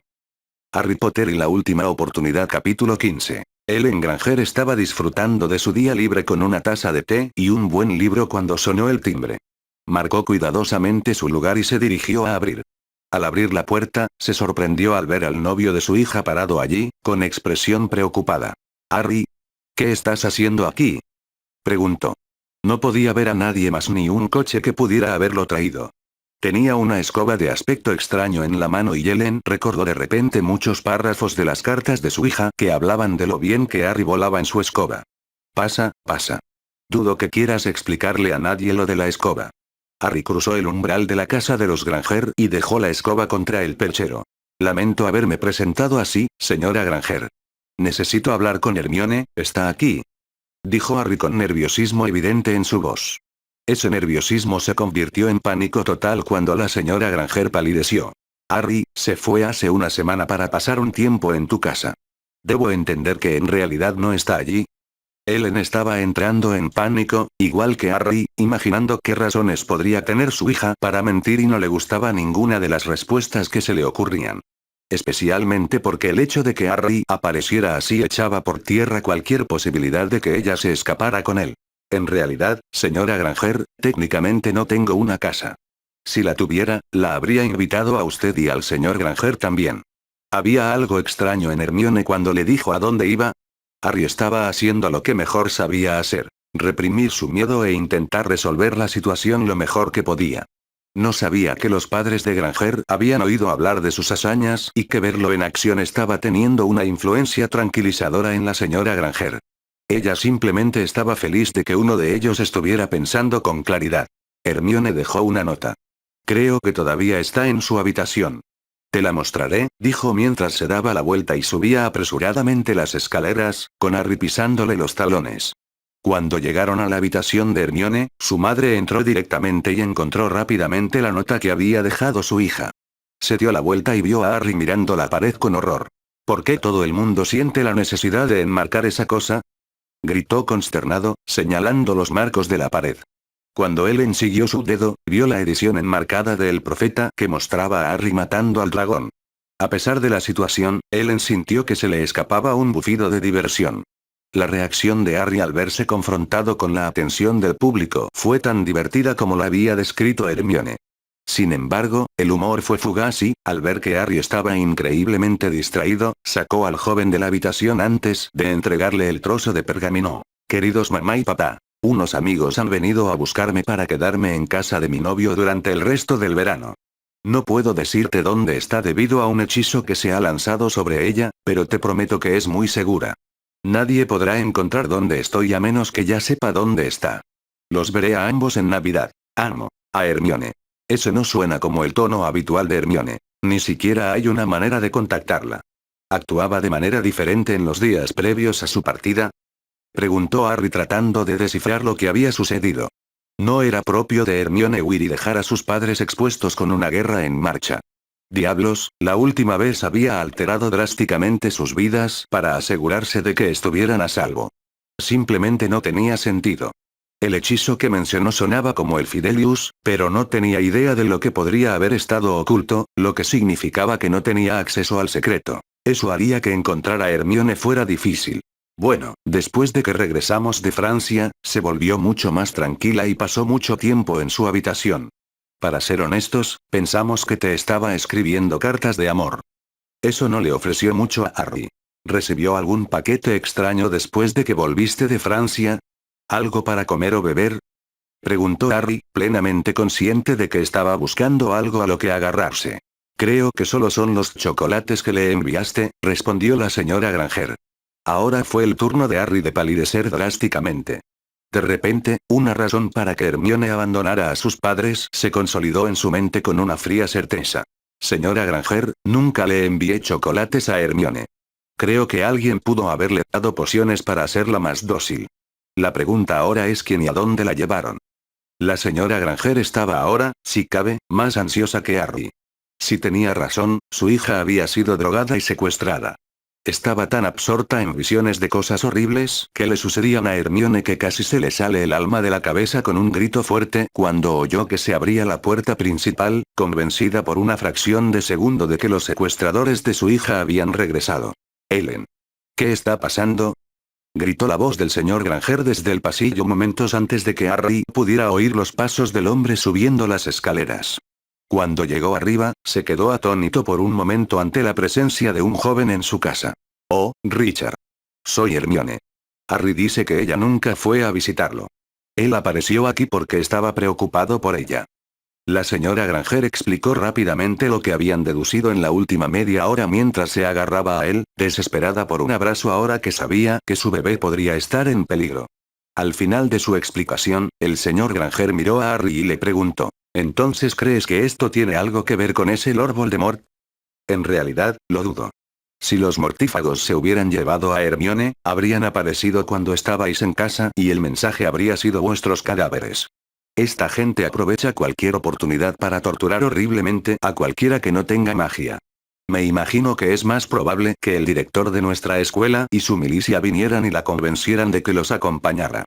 Harry Potter y la última oportunidad capítulo 15. Ellen Granger estaba disfrutando de su día libre con una taza de té y un buen libro cuando sonó el timbre. Marcó cuidadosamente su lugar y se dirigió a abrir. Al abrir la puerta, se sorprendió al ver al novio de su hija parado allí, con expresión preocupada. Harry, ¿qué estás haciendo aquí?, preguntó. No podía ver a nadie más ni un coche que pudiera haberlo traído. Tenía una escoba de aspecto extraño en la mano y Ellen recordó de repente muchos párrafos de las cartas de su hija que hablaban de lo bien que Harry volaba en su escoba. Pasa. Dudo que quieras explicarle a nadie lo de la escoba. Harry cruzó el umbral de la casa de los Granger y dejó la escoba contra el perchero. Lamento haberme presentado así, señora Granger. Necesito hablar con Hermione, ¿está aquí?, dijo Harry con nerviosismo evidente en su voz. Ese nerviosismo se convirtió en pánico total cuando la señora Granger palideció. Harry, se fue hace una semana para pasar un tiempo en tu casa. ¿Debo entender que en realidad no está allí? Ellen estaba entrando en pánico, igual que Harry, imaginando qué razones podría tener su hija para mentir y no le gustaba ninguna de las respuestas que se le ocurrían. Especialmente porque el hecho de que Harry apareciera así echaba por tierra cualquier posibilidad de que ella se escapara con él. En realidad, señora Granger, técnicamente no tengo una casa. Si la tuviera, la habría invitado a usted y al señor Granger también. Había algo extraño en Hermione cuando le dijo a dónde iba. Harry estaba haciendo lo que mejor sabía hacer, reprimir su miedo e intentar resolver la situación lo mejor que podía. No sabía que los padres de Granger habían oído hablar de sus hazañas y que verlo en acción estaba teniendo una influencia tranquilizadora en la señora Granger. Ella simplemente estaba feliz de que uno de ellos estuviera pensando con claridad. Hermione dejó una nota. Creo que todavía está en su habitación. Te la mostraré, dijo mientras se daba la vuelta y subía apresuradamente las escaleras, con Harry pisándole los talones. Cuando llegaron a la habitación de Hermione, su madre entró directamente y encontró rápidamente la nota que había dejado su hija. Se dio la vuelta y vio a Harry mirando la pared con horror. ¿Por qué todo el mundo siente la necesidad de enmarcar esa cosa? Gritó consternado, señalando los marcos de la pared. Cuando Ellen siguió su dedo, vio la edición enmarcada de El Profeta que mostraba a Harry matando al dragón. A pesar de la situación, Ellen sintió que se le escapaba un bufido de diversión. La reacción de Harry al verse confrontado con la atención del público fue tan divertida como la había descrito Hermione. Sin embargo, el humor fue fugaz y, al ver que Harry estaba increíblemente distraído, sacó al joven de la habitación antes de entregarle el trozo de pergamino. Queridos mamá y papá. Unos amigos han venido a buscarme para quedarme en casa de mi novio durante el resto del verano. No puedo decirte dónde está debido a un hechizo que se ha lanzado sobre ella, pero te prometo que es muy segura. Nadie podrá encontrar dónde estoy a menos que ya sepa dónde está. Los veré a ambos en Navidad. Amo. A Hermione. Ese no suena como el tono habitual de Hermione. Ni siquiera hay una manera de contactarla. ¿Actuaba de manera diferente en los días previos a su partida? Preguntó Harry tratando de descifrar lo que había sucedido. No era propio de Hermione huir y dejar a sus padres expuestos con una guerra en marcha. Diablos, la última vez había alterado drásticamente sus vidas para asegurarse de que estuvieran a salvo. Simplemente no tenía sentido. El hechizo que mencionó sonaba como el Fidelius, pero no tenía idea de lo que podría haber estado oculto, lo que significaba que no tenía acceso al secreto. Eso haría que encontrar a Hermione fuera difícil. Bueno, después de que regresamos de Francia, se volvió mucho más tranquila y pasó mucho tiempo en su habitación. Para ser honestos, pensamos que te estaba escribiendo cartas de amor. Eso no le ofreció mucho a Harry. ¿Recibió algún paquete extraño después de que volviste de Francia? ¿Algo para comer o beber? Preguntó Harry, plenamente consciente de que estaba buscando algo a lo que agarrarse. Creo que solo son los chocolates que le enviaste, respondió la señora Granger. Ahora fue el turno de Harry de palidecer drásticamente. De repente, una razón para que Hermione abandonara a sus padres se consolidó en su mente con una fría certeza. Señora Granger, nunca le envié chocolates a Hermione. Creo que alguien pudo haberle dado pociones para hacerla más dócil. La pregunta ahora es quién y a dónde la llevaron. La señora Granger estaba ahora, si cabe, más ansiosa que Harry. Si tenía razón, su hija había sido drogada y secuestrada. Estaba tan absorta en visiones de cosas horribles que le sucedían a Hermione que casi se le sale el alma de la cabeza con un grito fuerte cuando oyó que se abría la puerta principal, convencida por una fracción de segundo de que los secuestradores de su hija habían regresado. Ellen. ¿Qué está pasando? Gritó la voz del señor Granger desde el pasillo momentos antes de que Harry pudiera oír los pasos del hombre subiendo las escaleras. Cuando llegó arriba, se quedó atónito por un momento ante la presencia de un joven en su casa. Oh, Richard. Soy Hermione. Harry dice que ella nunca fue a visitarlo. Él apareció aquí porque estaba preocupado por ella. La señora Granger explicó rápidamente lo que habían deducido en la última media hora mientras se agarraba a él, desesperada por un abrazo ahora que sabía que su bebé podría estar en peligro. Al final de su explicación, el señor Granger miró a Harry y le preguntó. ¿Entonces crees que esto tiene algo que ver con ese Lord Voldemort? En realidad, lo dudo. Si los mortífagos se hubieran llevado a Hermione, habrían aparecido cuando estabais en casa y el mensaje habría sido vuestros cadáveres. Esta gente aprovecha cualquier oportunidad para torturar horriblemente a cualquiera que no tenga magia. Me imagino que es más probable que el director de nuestra escuela y su milicia vinieran y la convencieran de que los acompañara.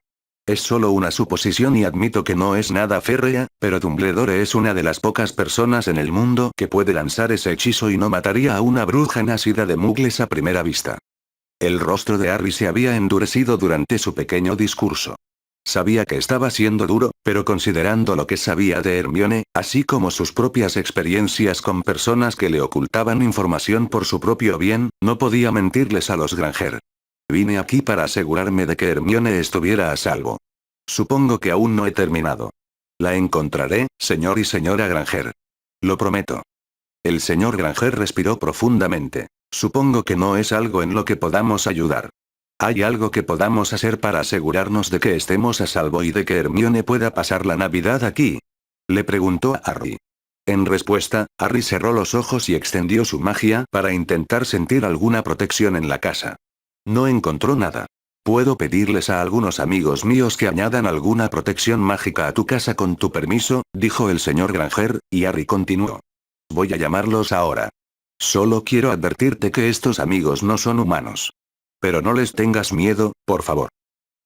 Es solo una suposición y admito que no es nada férrea, pero Dumbledore es una de las pocas personas en el mundo que puede lanzar ese hechizo y no mataría a una bruja nacida de mugles a primera vista. El rostro de Harry se había endurecido durante su pequeño discurso. Sabía que estaba siendo duro, pero considerando lo que sabía de Hermione, así como sus propias experiencias con personas que le ocultaban información por su propio bien, no podía mentirles a los Granger. Vine aquí para asegurarme de que Hermione estuviera a salvo. Supongo que aún no he terminado. La encontraré, señor y señora Granger. Lo prometo. El señor Granger respiró profundamente. Supongo que no es algo en lo que podamos ayudar. ¿Hay algo que podamos hacer para asegurarnos de que estemos a salvo y de que Hermione pueda pasar la Navidad aquí? Le preguntó a Harry. En respuesta, Harry cerró los ojos y extendió su magia para intentar sentir alguna protección en la casa. No encontró nada. Puedo pedirles a algunos amigos míos que añadan alguna protección mágica a tu casa con tu permiso, dijo el señor Granger, y Harry continuó. Voy a llamarlos ahora. Solo quiero advertirte que estos amigos no son humanos. Pero no les tengas miedo, por favor.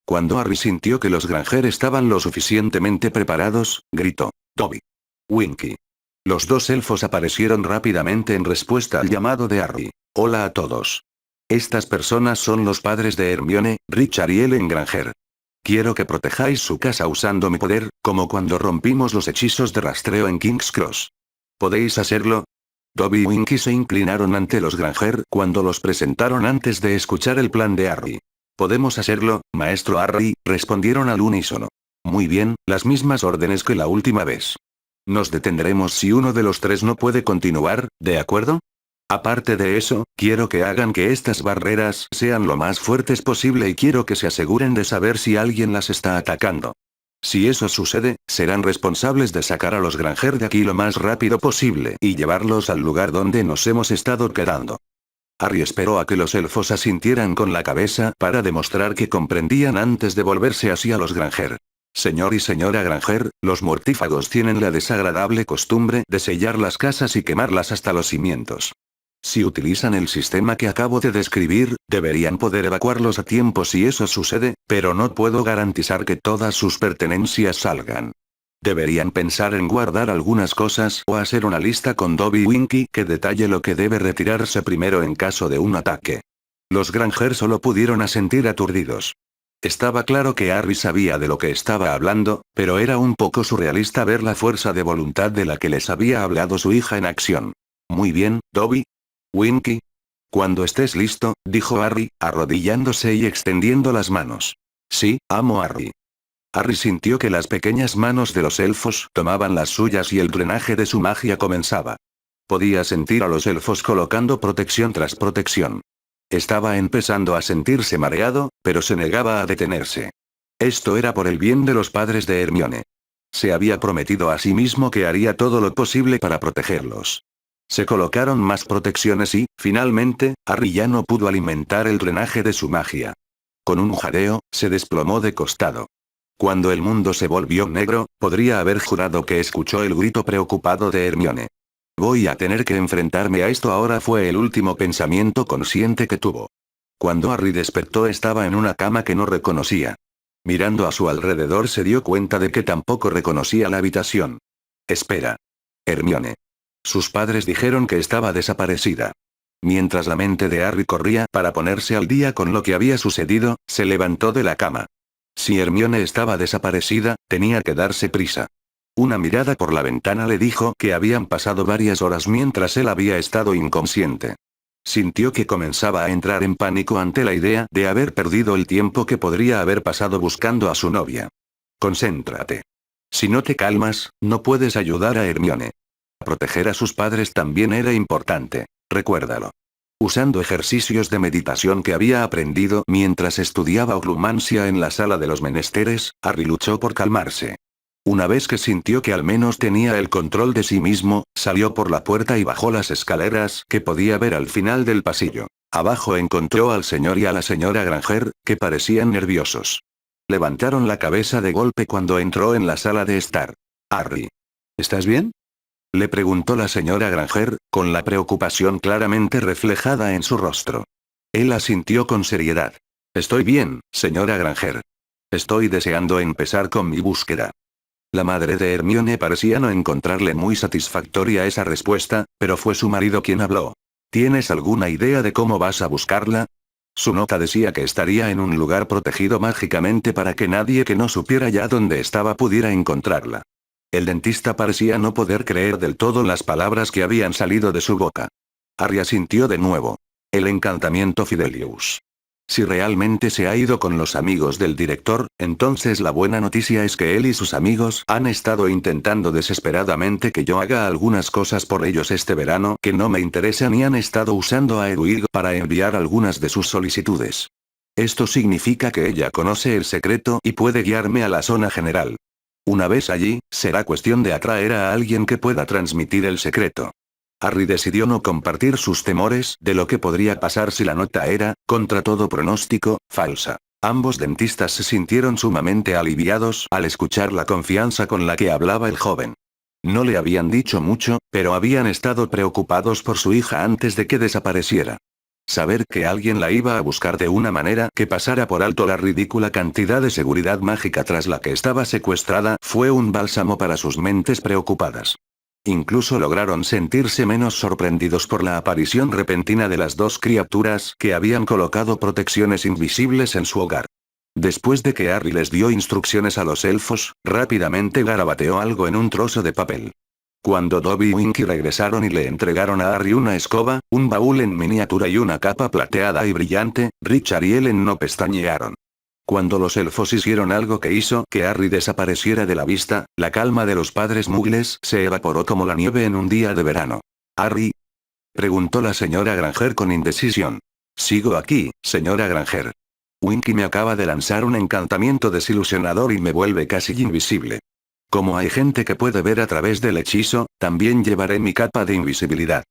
Cuando Harry sintió que los Granger estaban lo suficientemente preparados, gritó. Dobby. Winky. Los dos elfos aparecieron rápidamente en respuesta al llamado de Harry. Hola a todos. Estas personas son los padres de Hermione, Richard y Ellen Granger. Quiero que protejáis su casa usando mi poder, como cuando rompimos los hechizos de rastreo en King's Cross. ¿Podéis hacerlo? Dobby y Winky se inclinaron ante los Granger cuando los presentaron antes de escuchar el plan de Harry. Podemos hacerlo, maestro Harry, respondieron al unísono. Muy bien, las mismas órdenes que la última vez. Nos detendremos si uno de los tres no puede continuar, ¿de acuerdo? Aparte de eso, quiero que hagan que estas barreras sean lo más fuertes posible y quiero que se aseguren de saber si alguien las está atacando. Si eso sucede, serán responsables de sacar a los Granger de aquí lo más rápido posible y llevarlos al lugar donde nos hemos estado quedando. Harry esperó a que los elfos asintieran con la cabeza para demostrar que comprendían antes de volverse hacia los Granger. Señor y señora Granger, los mortífagos tienen la desagradable costumbre de sellar las casas y quemarlas hasta los cimientos. Si utilizan el sistema que acabo de describir, deberían poder evacuarlos a tiempo si eso sucede, pero no puedo garantizar que todas sus pertenencias salgan. Deberían pensar en guardar algunas cosas o hacer una lista con Dobby y Winky que detalle lo que debe retirarse primero en caso de un ataque. Los Granger solo pudieron asentir aturdidos. Estaba claro que Harry sabía de lo que estaba hablando, pero era un poco surrealista ver la fuerza de voluntad de la que les había hablado su hija en acción. Muy bien, Dobby. Winky. Cuando estés listo, dijo Harry, arrodillándose y extendiendo las manos. Sí, amo Harry. Harry sintió que las pequeñas manos de los elfos tomaban las suyas y el drenaje de su magia comenzaba. Podía sentir a los elfos colocando protección tras protección. Estaba empezando a sentirse mareado, pero se negaba a detenerse. Esto era por el bien de los padres de Hermione. Se había prometido a sí mismo que haría todo lo posible para protegerlos. Se colocaron más protecciones y, finalmente, Harry ya no pudo alimentar el drenaje de su magia. Con un jadeo, se desplomó de costado. Cuando el mundo se volvió negro, podría haber jurado que escuchó el grito preocupado de Hermione. Voy a tener que enfrentarme a esto ahora, fue el último pensamiento consciente que tuvo. Cuando Harry despertó estaba en una cama que no reconocía. Mirando a su alrededor se dio cuenta de que tampoco reconocía la habitación. Espera. Hermione. Sus padres dijeron que estaba desaparecida. Mientras la mente de Harry corría para ponerse al día con lo que había sucedido, se levantó de la cama. Si Hermione estaba desaparecida, tenía que darse prisa. Una mirada por la ventana le dijo que habían pasado varias horas mientras él había estado inconsciente. Sintió que comenzaba a entrar en pánico ante la idea de haber perdido el tiempo que podría haber pasado buscando a su novia. Concéntrate. Si no te calmas, no puedes ayudar a Hermione. Proteger a sus padres también era importante, recuérdalo. Usando ejercicios de meditación que había aprendido mientras estudiaba oclumancia en la sala de los menesteres, Harry luchó por calmarse. Una vez que sintió que al menos tenía el control de sí mismo, salió por la puerta y bajó las escaleras que podía ver al final del pasillo. Abajo encontró al señor y a la señora Granger, que parecían nerviosos. Levantaron la cabeza de golpe cuando entró en la sala de estar. Harry. ¿Estás bien? Le preguntó la señora Granger, con la preocupación claramente reflejada en su rostro. Él asintió con seriedad. Estoy bien, señora Granger. Estoy deseando empezar con mi búsqueda. La madre de Hermione parecía no encontrarle muy satisfactoria esa respuesta, pero fue su marido quien habló. ¿Tienes alguna idea de cómo vas a buscarla? Su nota decía que estaría en un lugar protegido mágicamente para que nadie que no supiera ya dónde estaba pudiera encontrarla. El dentista parecía no poder creer del todo las palabras que habían salido de su boca. Harry asintió de nuevo. El encantamiento Fidelius. Si realmente se ha ido con los amigos del director, entonces la buena noticia es que él y sus amigos han estado intentando desesperadamente que yo haga algunas cosas por ellos este verano que no me interesan y han estado usando a Hedwig para enviar algunas de sus solicitudes. Esto significa que ella conoce el secreto y puede guiarme a la zona general. Una vez allí, será cuestión de atraer a alguien que pueda transmitir el secreto. Harry decidió no compartir sus temores de lo que podría pasar si la nota era, contra todo pronóstico, falsa. Ambos dentistas se sintieron sumamente aliviados al escuchar la confianza con la que hablaba el joven. No le habían dicho mucho, pero habían estado preocupados por su hija antes de que desapareciera. Saber que alguien la iba a buscar de una manera que pasara por alto la ridícula cantidad de seguridad mágica tras la que estaba secuestrada fue un bálsamo para sus mentes preocupadas. Incluso lograron sentirse menos sorprendidos por la aparición repentina de las dos criaturas que habían colocado protecciones invisibles en su hogar. Después de que Harry les dio instrucciones a los elfos, rápidamente garabateó algo en un trozo de papel. Cuando Dobby y Winky regresaron y le entregaron a Harry una escoba, un baúl en miniatura y una capa plateada y brillante, Richard y Ellen no pestañearon. Cuando los elfos hicieron algo que hizo que Harry desapareciera de la vista, la calma de los padres Muggles se evaporó como la nieve en un día de verano. ¿Harry? Preguntó la señora Granger con indecisión. Sigo aquí, señora Granger. Winky me acaba de lanzar un encantamiento desilusionador y me vuelve casi invisible. Como hay gente que puede ver a través del hechizo, también llevaré mi capa de invisibilidad.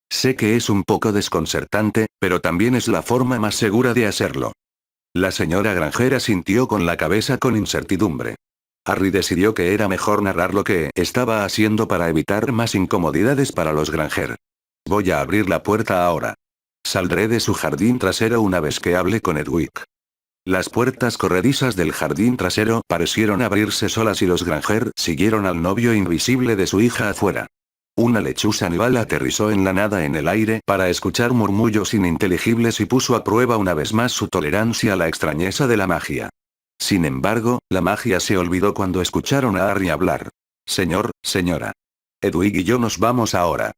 Sé que es un poco desconcertante, pero también es la forma más segura de hacerlo. La señora Granger asintió con la cabeza con incertidumbre. Harry decidió que era mejor narrar lo que estaba haciendo para evitar más incomodidades para los Granger. Voy a abrir la puerta ahora. Saldré de su jardín trasero una vez que hable con Hedwig. Las puertas corredizas del jardín trasero parecieron abrirse solas y los Granger siguieron al novio invisible de su hija afuera. Una lechuza nival aterrizó en la nada en el aire para escuchar murmullos ininteligibles y puso a prueba una vez más su tolerancia a la extrañeza de la magia. Sin embargo, la magia se olvidó cuando escucharon a Harry hablar. Señor, señora. Hedwig y yo nos vamos ahora.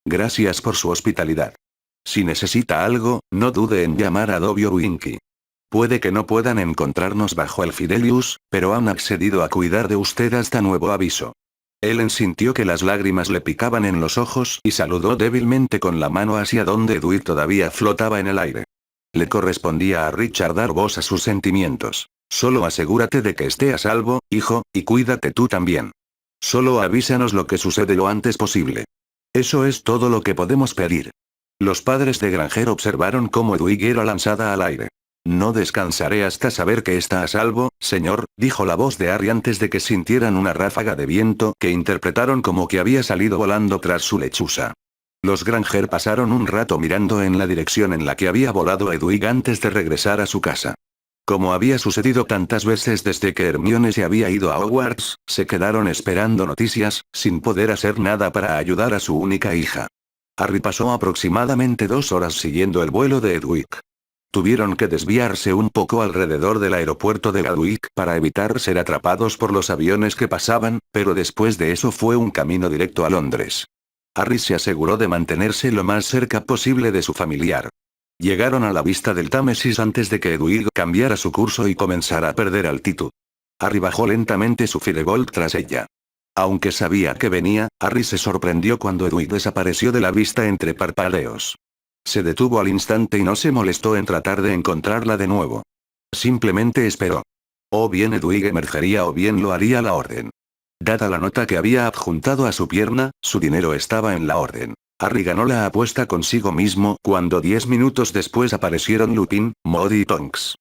Gracias por su hospitalidad. Si necesita algo, no dude en llamar a Dobby o Winky. Puede que no puedan encontrarnos bajo el Fidelius, pero han accedido a cuidar de usted hasta nuevo aviso. Ellen sintió que las lágrimas le picaban en los ojos y saludó débilmente con la mano hacia donde Hedwig todavía flotaba en el aire. Le correspondía a Richard dar voz a sus sentimientos. Solo asegúrate de que esté a salvo, hijo, y cuídate tú también. Solo avísanos lo que sucede lo antes posible. Eso es todo lo que podemos pedir. Los padres de Granger observaron cómo Hedwig era lanzada al aire. No descansaré hasta saber que está a salvo, señor, dijo la voz de Harry antes de que sintieran una ráfaga de viento que interpretaron como que había salido volando tras su lechuza. Los Granger pasaron un rato mirando en la dirección en la que había volado Hedwig antes de regresar a su casa. Como había sucedido tantas veces desde que Hermione se había ido a Hogwarts, se quedaron esperando noticias, sin poder hacer nada para ayudar a su única hija. Harry pasó aproximadamente 2 horas siguiendo el vuelo de Hedwig. Tuvieron que desviarse un poco alrededor del aeropuerto de Gatwick para evitar ser atrapados por los aviones que pasaban, pero después de eso fue un camino directo a Londres. Harry se aseguró de mantenerse lo más cerca posible de su familiar. Llegaron a la vista del Támesis antes de que Hedwig cambiara su curso y comenzara a perder altitud. Harry bajó lentamente su Firebolt tras ella. Aunque sabía que venía, Harry se sorprendió cuando Hedwig desapareció de la vista entre parpadeos. Se detuvo al instante y no se molestó en tratar de encontrarla de nuevo. Simplemente esperó. O bien Hedwig emergería o bien lo haría la orden. Dada la nota que había adjuntado a su pierna, su dinero estaba en la orden. Harry ganó la apuesta consigo mismo cuando 10 minutos después aparecieron Lupin, Modi y Tonks.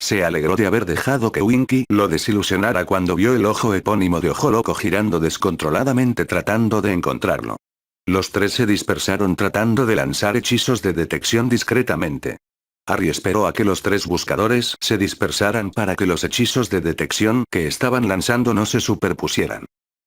Se alegró de haber dejado que Winky lo desilusionara cuando vio el ojo epónimo de Ojo Loco girando descontroladamente tratando de encontrarlo. Los tres se dispersaron tratando de lanzar hechizos de detección discretamente. Harry esperó a que los tres buscadores se dispersaran para que los hechizos de detección que estaban lanzando no se superpusieran.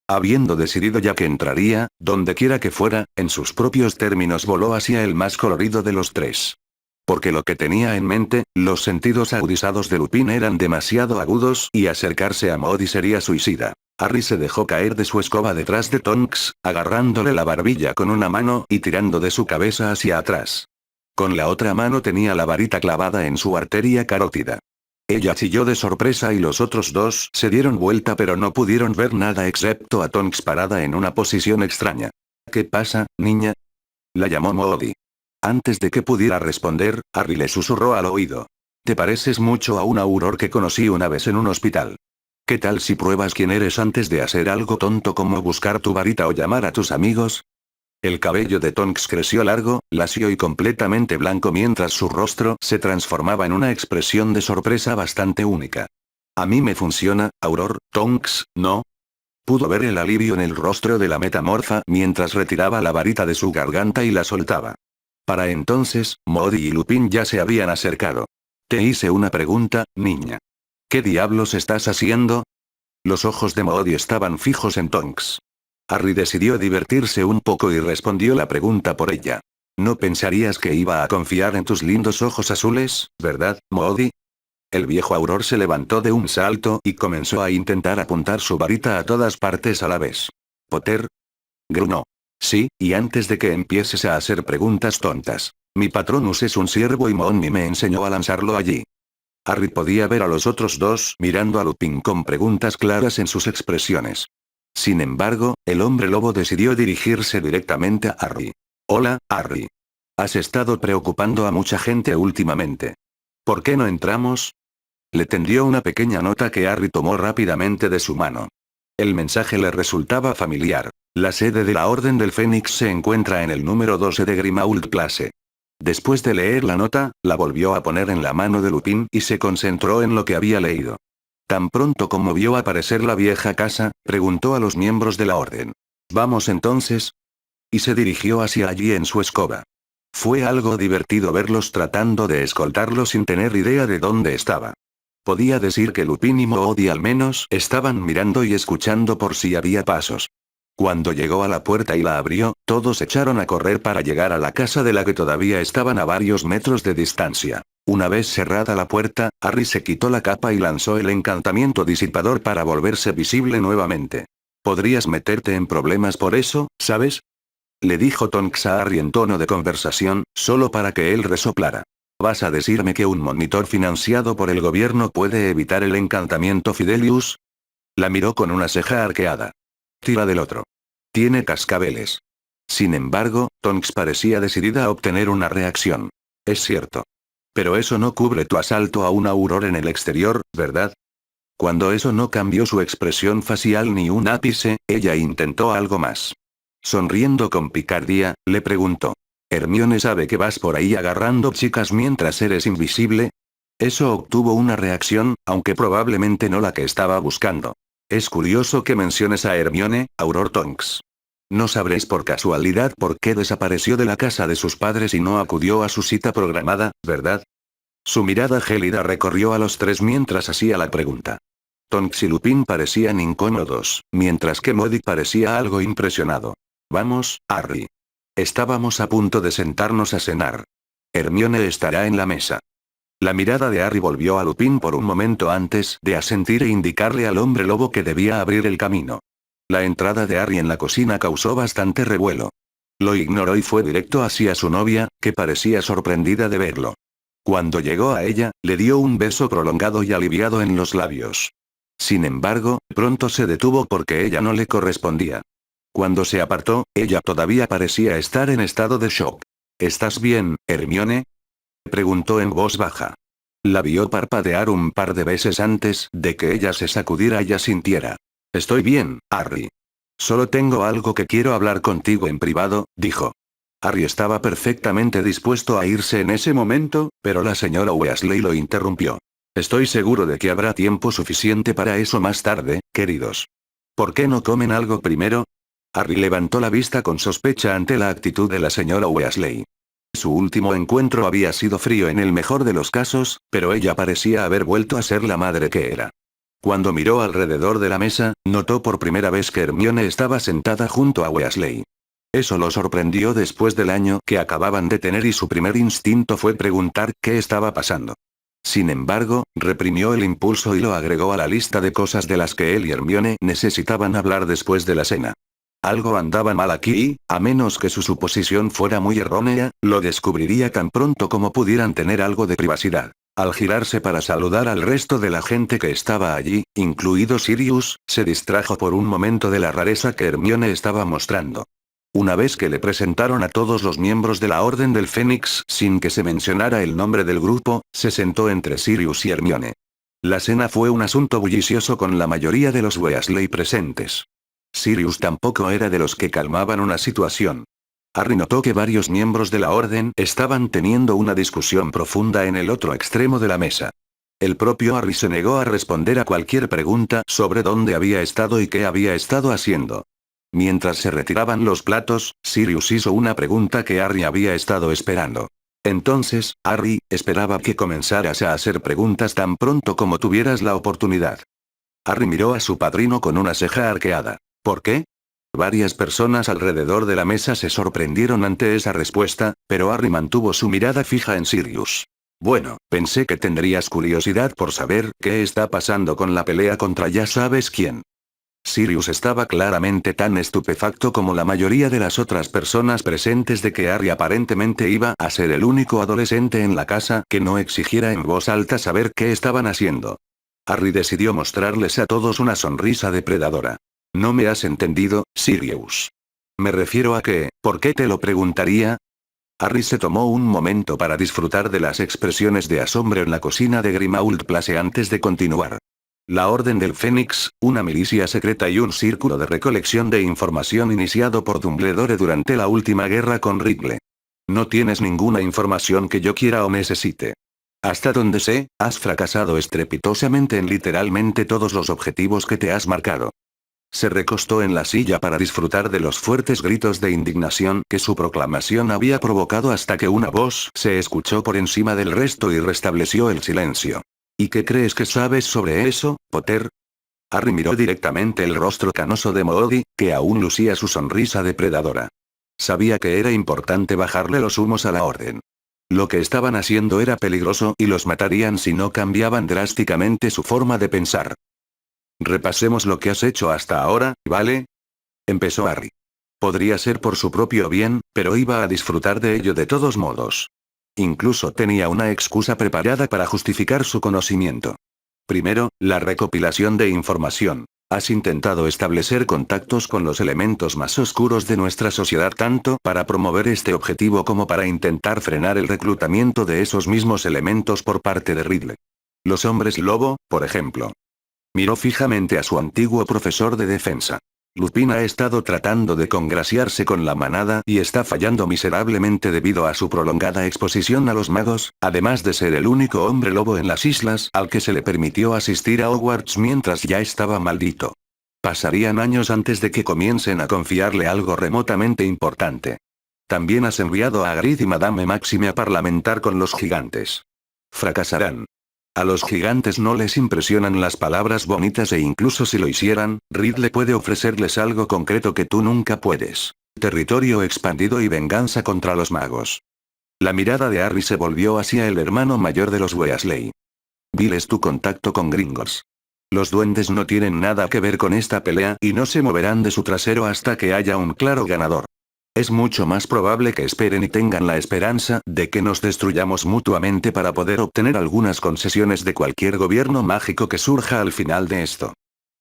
Habiendo decidido ya que entraría, donde quiera que fuera, en sus propios términos voló hacia el más colorido de los tres. Porque lo que tenía en mente, los sentidos agudizados de Lupin eran demasiado agudos y acercarse a Modi sería suicida. Harry se dejó caer de su escoba detrás de Tonks, agarrándole la barbilla con una mano y tirando de su cabeza hacia atrás. Con la otra mano tenía la varita clavada en su arteria carótida. Ella chilló de sorpresa y los otros dos se dieron vuelta pero no pudieron ver nada excepto a Tonks parada en una posición extraña. ¿Qué pasa, niña? La llamó Modi. Antes de que pudiera responder, Harry le susurró al oído. Te pareces mucho a un Auror que conocí una vez en un hospital. ¿Qué tal si pruebas quién eres antes de hacer algo tonto como buscar tu varita o llamar a tus amigos? El cabello de Tonks creció largo, lacio y completamente blanco mientras su rostro se transformaba en una expresión de sorpresa bastante única. A mí me funciona, Auror, Tonks, ¿no? Pudo ver el alivio en el rostro de la metamorfa mientras retiraba la varita de su garganta y la soltaba. Para entonces, Modi y Lupin ya se habían acercado. Te hice una pregunta, niña. ¿Qué diablos estás haciendo? Los ojos de Modi estaban fijos en Tonks. Harry decidió divertirse un poco y respondió la pregunta por ella. No pensarías que iba a confiar en tus lindos ojos azules, ¿verdad, Modi? El viejo Auror se levantó de un salto y comenzó a intentar apuntar su varita a todas partes a la vez. ¿Potter? Gruñó. Sí, y antes de que empieces a hacer preguntas tontas. Mi Patronus es un ciervo y Moni me enseñó a lanzarlo allí. Harry podía ver a los otros dos mirando a Lupin con preguntas claras en sus expresiones. Sin embargo, el hombre lobo decidió dirigirse directamente a Harry. Hola, Harry. Has estado preocupando a mucha gente últimamente. ¿Por qué no entramos? Le tendió una pequeña nota que Harry tomó rápidamente de su mano. El mensaje le resultaba familiar. La sede de la Orden del Fénix se encuentra en el número 12 de Grimmauld Place. Después de leer la nota, la volvió a poner en la mano de Lupin y se concentró en lo que había leído. Tan pronto como vio aparecer la vieja casa, preguntó a los miembros de la Orden. ¿Vamos entonces? Y se dirigió hacia allí en su escoba. Fue algo divertido verlos tratando de escoltarlo sin tener idea de dónde estaba. Podía decir que Lupin y Modi al menos estaban mirando y escuchando por si había pasos. Cuando llegó a la puerta y la abrió, todos echaron a correr para llegar a la casa de la que todavía estaban a varios metros de distancia. Una vez cerrada la puerta, Harry se quitó la capa y lanzó el encantamiento disipador para volverse visible nuevamente. Podrías meterte en problemas por eso, ¿sabes? Le dijo Tonks a Harry en tono de conversación, solo para que él resoplara. ¿Vas a decirme que un monitor financiado por el gobierno puede evitar el encantamiento Fidelius? La miró con una ceja arqueada. Tira del otro. Tiene cascabeles. Sin embargo, Tonks parecía decidida a obtener una reacción. Es cierto. Pero eso no cubre tu asalto a un Auror en el exterior, ¿verdad? Cuando eso no cambió su expresión facial ni un ápice, ella intentó algo más. Sonriendo con picardía, le preguntó. ¿Hermione sabe que vas por ahí agarrando chicas mientras eres invisible? Eso obtuvo una reacción, aunque probablemente no la que estaba buscando. Es curioso que menciones a Hermione, Auror Tonks. No sabréis por casualidad por qué desapareció de la casa de sus padres y no acudió a su cita programada, ¿verdad? Su mirada gélida recorrió a los tres mientras hacía la pregunta. Tonks y Lupin parecían incómodos, mientras que Modi parecía algo impresionado. Vamos, Harry. Estábamos a punto de sentarnos a cenar. Hermione estará en la mesa. La mirada de Harry volvió a Lupin por un momento antes de asentir e indicarle al hombre lobo que debía abrir el camino. La entrada de Harry en la cocina causó bastante revuelo. Lo ignoró y fue directo hacia su novia, que parecía sorprendida de verlo. Cuando llegó a ella, le dio un beso prolongado y aliviado en los labios. Sin embargo, pronto se detuvo porque ella no le correspondía. Cuando se apartó, ella todavía parecía estar en estado de shock. ¿Estás bien, Hermione? Preguntó en voz baja. La vio parpadear un par de veces antes de que ella se sacudiera y asintiera. Estoy bien, Harry. Solo tengo algo que quiero hablar contigo en privado, dijo. Harry estaba perfectamente dispuesto a irse en ese momento, pero la señora Weasley lo interrumpió. Estoy seguro de que habrá tiempo suficiente para eso más tarde, queridos. ¿Por qué no comen algo primero? Harry levantó la vista con sospecha ante la actitud de la señora Weasley. Su último encuentro había sido frío en el mejor de los casos, pero ella parecía haber vuelto a ser la madre que era. Cuando miró alrededor de la mesa, notó por primera vez que Hermione estaba sentada junto a Weasley. Eso lo sorprendió después del año que acababan de tener y su primer instinto fue preguntar qué estaba pasando. Sin embargo, reprimió el impulso y lo agregó a la lista de cosas de las que él y Hermione necesitaban hablar después de la cena. Algo andaba mal aquí y, a menos que su suposición fuera muy errónea, lo descubriría tan pronto como pudieran tener algo de privacidad. Al girarse para saludar al resto de la gente que estaba allí, incluido Sirius, se distrajo por un momento de la rareza que Hermione estaba mostrando. Una vez que le presentaron a todos los miembros de la Orden del Fénix sin que se mencionara el nombre del grupo, se sentó entre Sirius y Hermione. La cena fue un asunto bullicioso con la mayoría de los Weasley presentes. Sirius tampoco era de los que calmaban una situación. Harry notó que varios miembros de la Orden estaban teniendo una discusión profunda en el otro extremo de la mesa. El propio Harry se negó a responder a cualquier pregunta sobre dónde había estado y qué había estado haciendo. Mientras se retiraban los platos, Sirius hizo una pregunta que Harry había estado esperando. Entonces, Harry, esperaba que comenzaras a hacer preguntas tan pronto como tuvieras la oportunidad. Harry miró a su padrino con una ceja arqueada. ¿Por qué? Varias personas alrededor de la mesa se sorprendieron ante esa respuesta, pero Harry mantuvo su mirada fija en Sirius. Bueno, pensé que tendrías curiosidad por saber qué está pasando con la pelea contra ya sabes quién. Sirius estaba claramente tan estupefacto como la mayoría de las otras personas presentes de que Harry aparentemente iba a ser el único adolescente en la casa que no exigiera en voz alta saber qué estaban haciendo. Harry decidió mostrarles a todos una sonrisa depredadora. No me has entendido, Sirius. Me refiero a que, ¿por qué te lo preguntaría? Harry se tomó un momento para disfrutar de las expresiones de asombro en la cocina de Grimmauld Place antes de continuar. La Orden del Fénix, una milicia secreta y un círculo de recolección de información iniciado por Dumbledore durante la última guerra con Riddle. No tienes ninguna información que yo quiera o necesite. Hasta donde sé, has fracasado estrepitosamente en literalmente todos los objetivos que te has marcado. Se recostó en la silla para disfrutar de los fuertes gritos de indignación que su proclamación había provocado hasta que una voz se escuchó por encima del resto y restableció el silencio. ¿Y qué crees que sabes sobre eso, Potter? Harry miró directamente el rostro canoso de Moody, que aún lucía su sonrisa depredadora. Sabía que era importante bajarle los humos a la Orden. Lo que estaban haciendo era peligroso y los matarían si no cambiaban drásticamente su forma de pensar. Repasemos lo que has hecho hasta ahora, ¿vale? Empezó Harry. Podría ser por su propio bien, pero iba a disfrutar de ello de todos modos. Incluso tenía una excusa preparada para justificar su conocimiento. Primero, la recopilación de información. Has intentado establecer contactos con los elementos más oscuros de nuestra sociedad tanto para promover este objetivo como para intentar frenar el reclutamiento de esos mismos elementos por parte de Riddle. Los hombres lobo, por ejemplo. Miró fijamente a su antiguo profesor de defensa. Lupin ha estado tratando de congraciarse con la manada y está fallando miserablemente debido a su prolongada exposición a los magos, además de ser el único hombre lobo en las islas al que se le permitió asistir a Hogwarts mientras ya estaba maldito. Pasarían años antes de que comiencen a confiarle algo remotamente importante. También has enviado a Hagrid y Madame Maxime a parlamentar con los gigantes. Fracasarán. A los gigantes no les impresionan las palabras bonitas e incluso si lo hicieran, Riddle puede ofrecerles algo concreto que tú nunca puedes. Territorio expandido y venganza contra los magos. La mirada de Harry se volvió hacia el hermano mayor de los Weasley. Diles tu contacto con Gringotts. Los duendes no tienen nada que ver con esta pelea y no se moverán de su trasero hasta que haya un claro ganador. Es mucho más probable que esperen y tengan la esperanza de que nos destruyamos mutuamente para poder obtener algunas concesiones de cualquier gobierno mágico que surja al final de esto.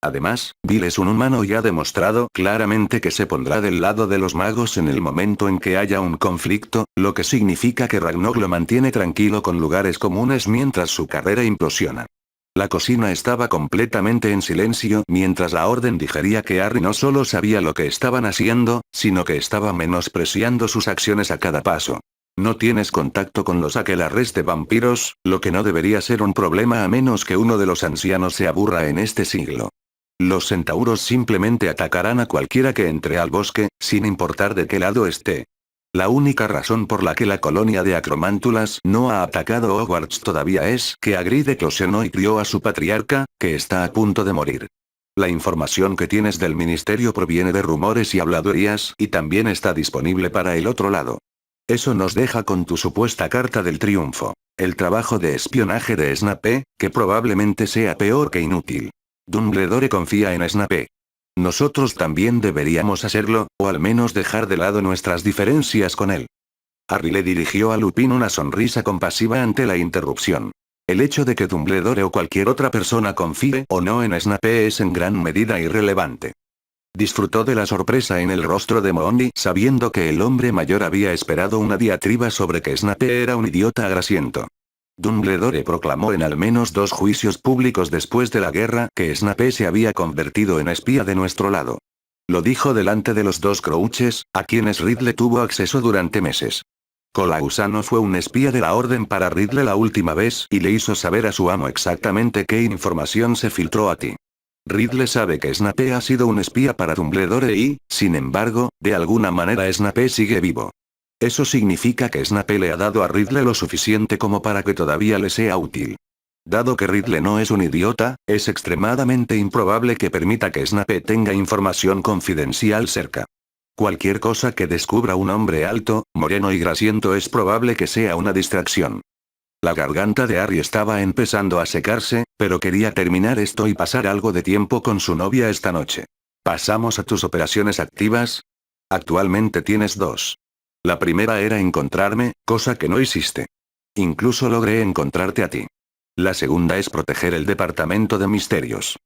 Además, Bill es un humano y ha demostrado claramente que se pondrá del lado de los magos en el momento en que haya un conflicto, lo que significa que Ragnarok lo mantiene tranquilo con lugares comunes mientras su carrera implosiona. La cocina estaba completamente en silencio mientras la Orden digería que Harry no solo sabía lo que estaban haciendo, sino que estaba menospreciando sus acciones a cada paso. No tienes contacto con los aquelarres de vampiros, lo que no debería ser un problema a menos que uno de los ancianos se aburra en este siglo. Los centauros simplemente atacarán a cualquiera que entre al bosque, sin importar de qué lado esté. La única razón por la que la colonia de acromántulas no ha atacado Hogwarts todavía es que Hagrid eclosionó y crió a su patriarca, que está a punto de morir. La información que tienes del ministerio proviene de rumores y habladurías y también está disponible para el otro lado. Eso nos deja con tu supuesta carta del triunfo. El trabajo de espionaje de Snape, que probablemente sea peor que inútil. Dumbledore confía en Snape. Nosotros también deberíamos hacerlo, o al menos dejar de lado nuestras diferencias con él. Harry le dirigió a Lupin una sonrisa compasiva ante la interrupción. El hecho de que Dumbledore o cualquier otra persona confíe o no en Snape es en gran medida irrelevante. Disfrutó de la sorpresa en el rostro de Moody sabiendo que el hombre mayor había esperado una diatriba sobre que Snape era un idiota grasiento. Dumbledore proclamó en al menos 2 juicios públicos después de la guerra que Snape se había convertido en espía de nuestro lado. Lo dijo delante de los 2 Crouches, a quienes Ridley tuvo acceso durante meses. Colausano fue un espía de la Orden para Ridley la última vez y le hizo saber a su amo exactamente qué información se filtró a ti. Ridley sabe que Snape ha sido un espía para Dumbledore y, sin embargo, de alguna manera Snape sigue vivo. Eso significa que Snape le ha dado a Ridley lo suficiente como para que todavía le sea útil. Dado que Ridley no es un idiota, es extremadamente improbable que permita que Snape tenga información confidencial cerca. Cualquier cosa que descubra un hombre alto, moreno y grasiento es probable que sea una distracción. La garganta de Harry estaba empezando a secarse, pero quería terminar esto y pasar algo de tiempo con su novia esta noche. ¿Pasamos a tus operaciones activas? Actualmente tienes 2. La primera era encontrarme, cosa que no hiciste. Incluso logré encontrarte a ti. La segunda es proteger el departamento de misterios.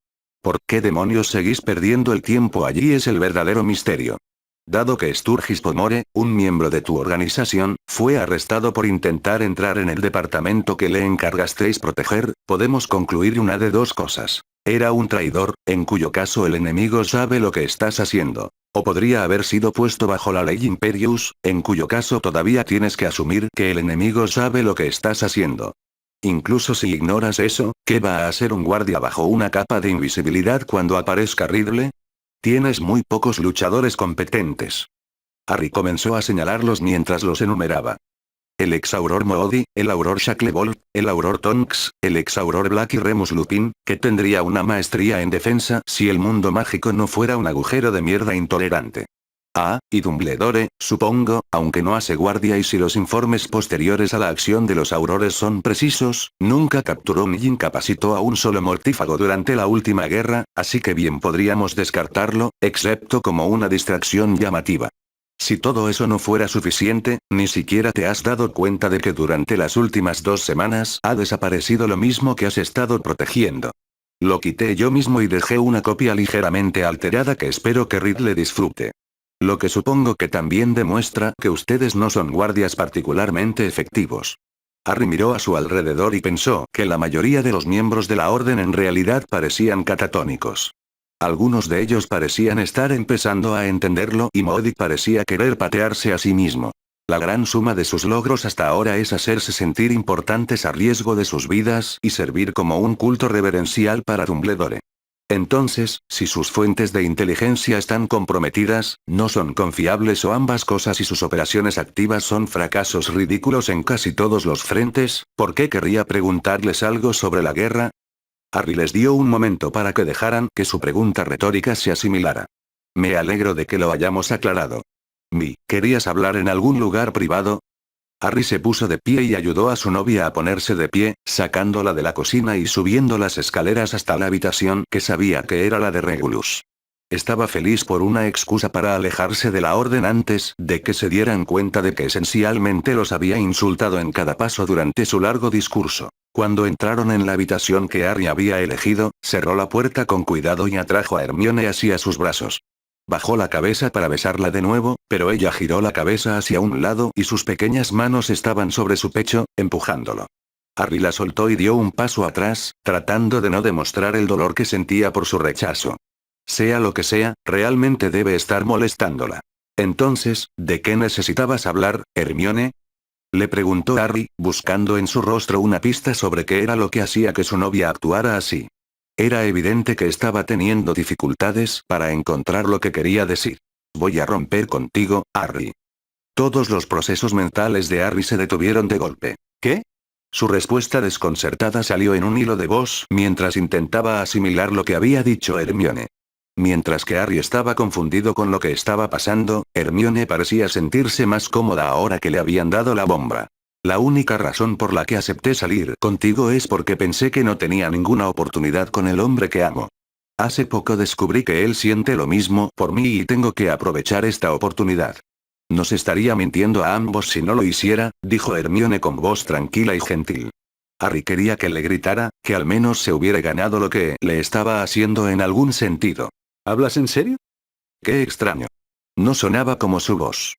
¿Por qué demonios seguís perdiendo el tiempo allí? Es el verdadero misterio. Dado que Sturgis Pomore, un miembro de tu organización, fue arrestado por intentar entrar en el departamento que le encargasteis proteger, podemos concluir una de 2 cosas. Era un traidor, en cuyo caso el enemigo sabe lo que estás haciendo. O podría haber sido puesto bajo la ley Imperius, en cuyo caso todavía tienes que asumir que el enemigo sabe lo que estás haciendo. Incluso si ignoras eso, ¿qué va a hacer un guardia bajo una capa de invisibilidad cuando aparezca Ridley? Tienes muy pocos luchadores competentes. Harry comenzó a señalarlos mientras los enumeraba. El ex-auror Moody, el auror Shacklebolt, el auror Tonks, el ex-auror Black y Remus Lupin, que tendría una maestría en defensa si el mundo mágico no fuera un agujero de mierda intolerante. Ah, y Dumbledore, supongo, aunque no hace guardia y si los informes posteriores a la acción de los aurores son precisos, nunca capturó ni incapacitó a un solo mortífago durante la última guerra, así que bien podríamos descartarlo, excepto como una distracción llamativa. Si todo eso no fuera suficiente, ni siquiera te has dado cuenta de que durante las últimas 2 semanas ha desaparecido lo mismo que has estado protegiendo. Lo quité yo mismo y dejé una copia ligeramente alterada que espero que Ridley disfrute. Lo que supongo que también demuestra que ustedes no son guardias particularmente efectivos. Harry miró a su alrededor y pensó que la mayoría de los miembros de la orden en realidad parecían catatónicos. Algunos de ellos parecían estar empezando a entenderlo y Moody parecía querer patearse a sí mismo. La gran suma de sus logros hasta ahora es hacerse sentir importantes a riesgo de sus vidas y servir como un culto reverencial para Dumbledore. Entonces, si sus fuentes de inteligencia están comprometidas, no son confiables o ambas cosas y sus operaciones activas son fracasos ridículos en casi todos los frentes, ¿por qué querría preguntarles algo sobre la guerra? Harry les dio un momento para que dejaran que su pregunta retórica se asimilara. Me alegro de que lo hayamos aclarado. ¿Querías hablar en algún lugar privado? Harry se puso de pie y ayudó a su novia a ponerse de pie, sacándola de la cocina y subiendo las escaleras hasta la habitación que sabía que era la de Regulus. Estaba feliz por una excusa para alejarse de la orden antes de que se dieran cuenta de que esencialmente los había insultado en cada paso durante su largo discurso. Cuando entraron en la habitación que Harry había elegido, cerró la puerta con cuidado y atrajo a Hermione hacia sus brazos. Bajó la cabeza para besarla de nuevo, pero ella giró la cabeza hacia un lado y sus pequeñas manos estaban sobre su pecho, empujándolo. Harry la soltó y dio un paso atrás, tratando de no demostrar el dolor que sentía por su rechazo. Sea lo que sea, realmente debe estar molestándola. Entonces, ¿de qué necesitabas hablar, Hermione? Le preguntó Harry, buscando en su rostro una pista sobre qué era lo que hacía que su novia actuara así. Era evidente que estaba teniendo dificultades para encontrar lo que quería decir. Voy a romper contigo, Harry. Todos los procesos mentales de Harry se detuvieron de golpe. ¿Qué? Su respuesta desconcertada salió en un hilo de voz mientras intentaba asimilar lo que había dicho Hermione. Mientras que Harry estaba confundido con lo que estaba pasando, Hermione parecía sentirse más cómoda ahora que le habían dado la bomba. La única razón por la que acepté salir contigo es porque pensé que no tenía ninguna oportunidad con el hombre que amo. Hace poco descubrí que él siente lo mismo por mí y tengo que aprovechar esta oportunidad. Nos estaría mintiendo a ambos si no lo hiciera, dijo Hermione con voz tranquila y gentil. Harry quería que le gritara, que al menos se hubiera ganado lo que le estaba haciendo en algún sentido. ¿Hablas en serio? Qué extraño. No sonaba como su voz.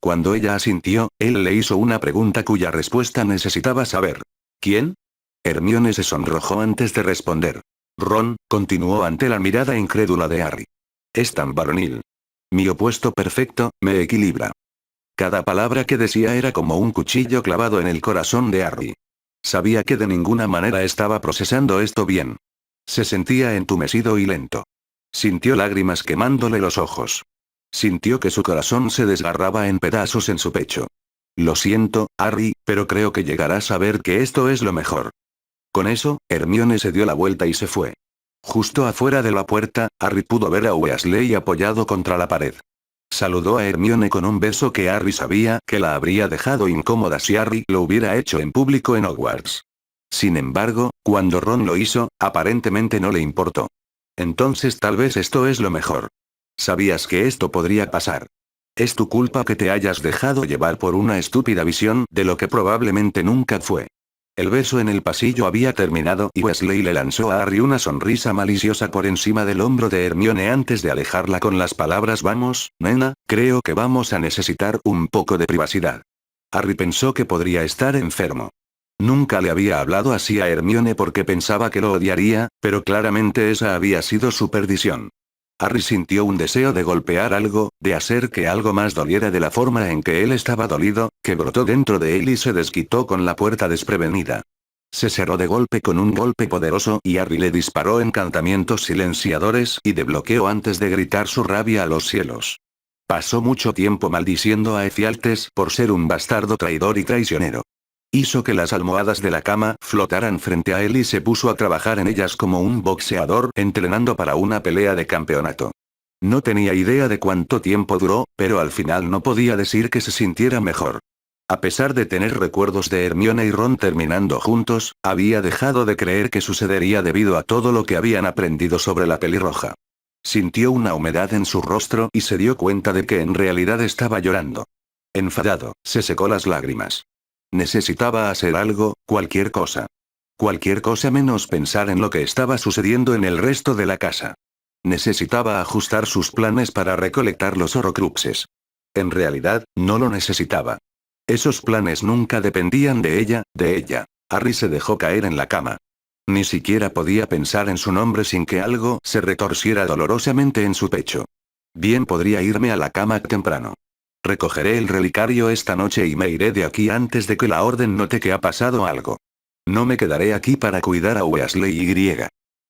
Cuando ella asintió, él le hizo una pregunta cuya respuesta necesitaba saber. ¿Quién? Hermione se sonrojó antes de responder. Ron, continuó ante la mirada incrédula de Harry. Es tan varonil. Mi opuesto perfecto, me equilibra. Cada palabra que decía era como un cuchillo clavado en el corazón de Harry. Sabía que de ninguna manera estaba procesando esto bien. Se sentía entumecido y lento. Sintió lágrimas quemándole los ojos. Sintió que su corazón se desgarraba en pedazos en su pecho. Lo siento, Harry, pero creo que llegarás a ver que esto es lo mejor. Con eso, Hermione se dio la vuelta y se fue. Justo afuera de la puerta, Harry pudo ver a Weasley apoyado contra la pared. Saludó a Hermione con un beso que Harry sabía que la habría dejado incómoda si Harry lo hubiera hecho en público en Hogwarts. Sin embargo, cuando Ron lo hizo, aparentemente no le importó. Entonces tal vez esto es lo mejor. Sabías que esto podría pasar. Es tu culpa que te hayas dejado llevar por una estúpida visión de lo que probablemente nunca fue. El beso en el pasillo había terminado y Weasley le lanzó a Harry una sonrisa maliciosa por encima del hombro de Hermione antes de alejarla con las palabras vamos, nena, creo que vamos a necesitar un poco de privacidad. Harry pensó que podría estar enfermo. Nunca le había hablado así a Hermione porque pensaba que lo odiaría, pero claramente esa había sido su perdición. Harry sintió un deseo de golpear algo, de hacer que algo más doliera de la forma en que él estaba dolido, que brotó dentro de él y se desquitó con la puerta desprevenida. Se cerró de golpe con un golpe poderoso y Harry le disparó encantamientos silenciadores y de bloqueo antes de gritar su rabia a los cielos. Pasó mucho tiempo maldiciendo a Efialtes por ser un bastardo traidor y traicionero. Hizo que las almohadas de la cama flotaran frente a él y se puso a trabajar en ellas como un boxeador entrenando para una pelea de campeonato. No tenía idea de cuánto tiempo duró, pero al final no podía decir que se sintiera mejor. A pesar de tener recuerdos de Hermione y Ron terminando juntos, había dejado de creer que sucedería debido a todo lo que habían aprendido sobre la pelirroja. Sintió una humedad en su rostro y se dio cuenta de que en realidad estaba llorando. Enfadado, se secó las lágrimas. Necesitaba hacer algo, cualquier cosa. Cualquier cosa menos pensar en lo que estaba sucediendo en el resto de la casa. Necesitaba ajustar sus planes para recolectar los Horrocruxes. En realidad, no lo necesitaba. Esos planes nunca dependían de ella, de ella. Harry se dejó caer en la cama. Ni siquiera podía pensar en su nombre sin que algo se retorciera dolorosamente en su pecho. Bien podría irme a la cama temprano. Recogeré el relicario esta noche y me iré de aquí antes de que la orden note que ha pasado algo. No me quedaré aquí para cuidar a Weasley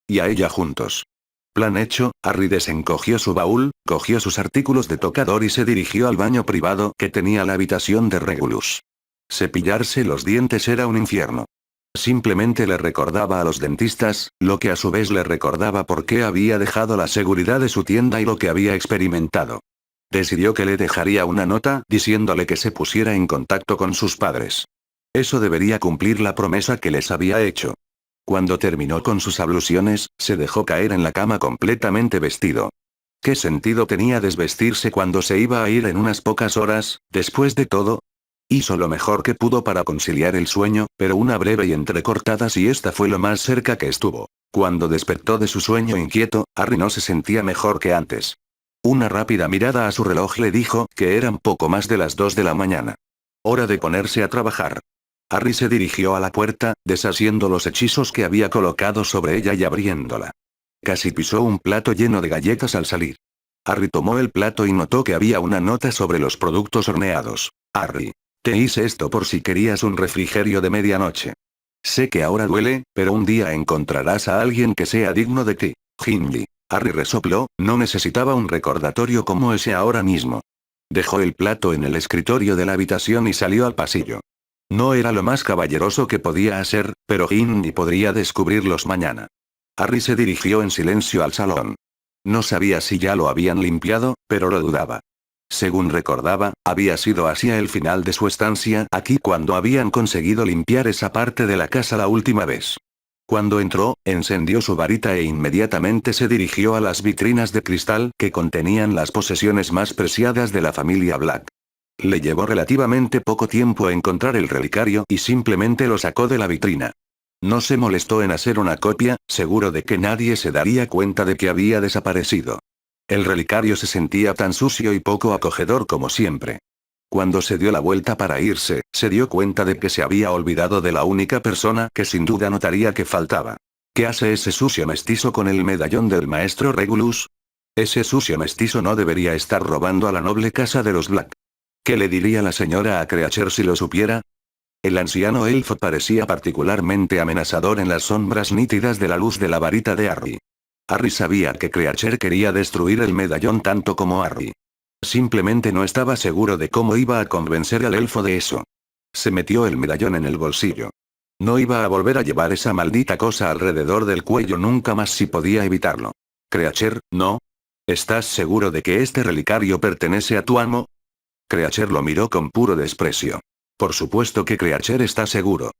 y a ella juntos. Plan hecho, Harry desencogió su baúl, cogió sus artículos de tocador y se dirigió al baño privado que tenía la habitación de Regulus. Cepillarse los dientes era un infierno. Simplemente le recordaba a los dentistas, lo que a su vez le recordaba por qué había dejado la seguridad de su tienda y lo que había experimentado. Decidió que le dejaría una nota diciéndole que se pusiera en contacto con sus padres. Eso debería cumplir la promesa que les había hecho. Cuando terminó con sus abluciones, se dejó caer en la cama completamente vestido. ¿Qué sentido tenía desvestirse cuando se iba a ir en unas pocas horas, después de todo? Hizo lo mejor que pudo para conciliar el sueño, pero una breve y entrecortada siesta fue lo más cerca que estuvo. Cuando despertó de su sueño inquieto, Harry no se sentía mejor que antes. Una rápida mirada a su reloj le dijo que eran poco más de las 2 de la mañana. Hora de ponerse a trabajar. Harry se dirigió a la puerta, deshaciendo los hechizos que había colocado sobre ella y abriéndola. Casi pisó un plato lleno de galletas al salir. Harry tomó el plato y notó que había una nota sobre los productos horneados. Harry. Te hice esto por si querías un refrigerio de medianoche. Sé que ahora duele, pero un día encontrarás a alguien que sea digno de ti. Gimli. Harry resopló, no necesitaba un recordatorio como ese ahora mismo. Dejó el plato en el escritorio de la habitación y salió al pasillo. No era lo más caballeroso que podía hacer, pero Gimli podría descubrirlos mañana. Harry se dirigió en silencio al salón. No sabía si ya lo habían limpiado, pero lo dudaba. Según recordaba, había sido hacia el final de su estancia aquí cuando habían conseguido limpiar esa parte de la casa la última vez. Cuando entró, encendió su varita e inmediatamente se dirigió a las vitrinas de cristal que contenían las posesiones más preciadas de la familia Black. Le llevó relativamente poco tiempo encontrar el relicario y simplemente lo sacó de la vitrina. No se molestó en hacer una copia, seguro de que nadie se daría cuenta de que había desaparecido. El relicario se sentía tan sucio y poco acogedor como siempre. Cuando se dio la vuelta para irse, se dio cuenta de que se había olvidado de la única persona que sin duda notaría que faltaba. ¿Qué hace ese sucio mestizo con el medallón del maestro Regulus? Ese sucio mestizo no debería estar robando a la noble casa de los Black. ¿Qué le diría la señora a Creacher si lo supiera? El anciano elfo parecía particularmente amenazador en las sombras nítidas de la luz de la varita de Harry. Harry sabía que Creacher quería destruir el medallón tanto como Harry. Simplemente no estaba seguro de cómo iba a convencer al elfo de eso. Se metió el medallón en el bolsillo. No iba a volver a llevar esa maldita cosa alrededor del cuello nunca más si podía evitarlo. Creacher, ¿no? ¿Estás seguro de que este relicario pertenece a tu amo? Creacher lo miró con puro desprecio. Por supuesto que Creacher está seguro.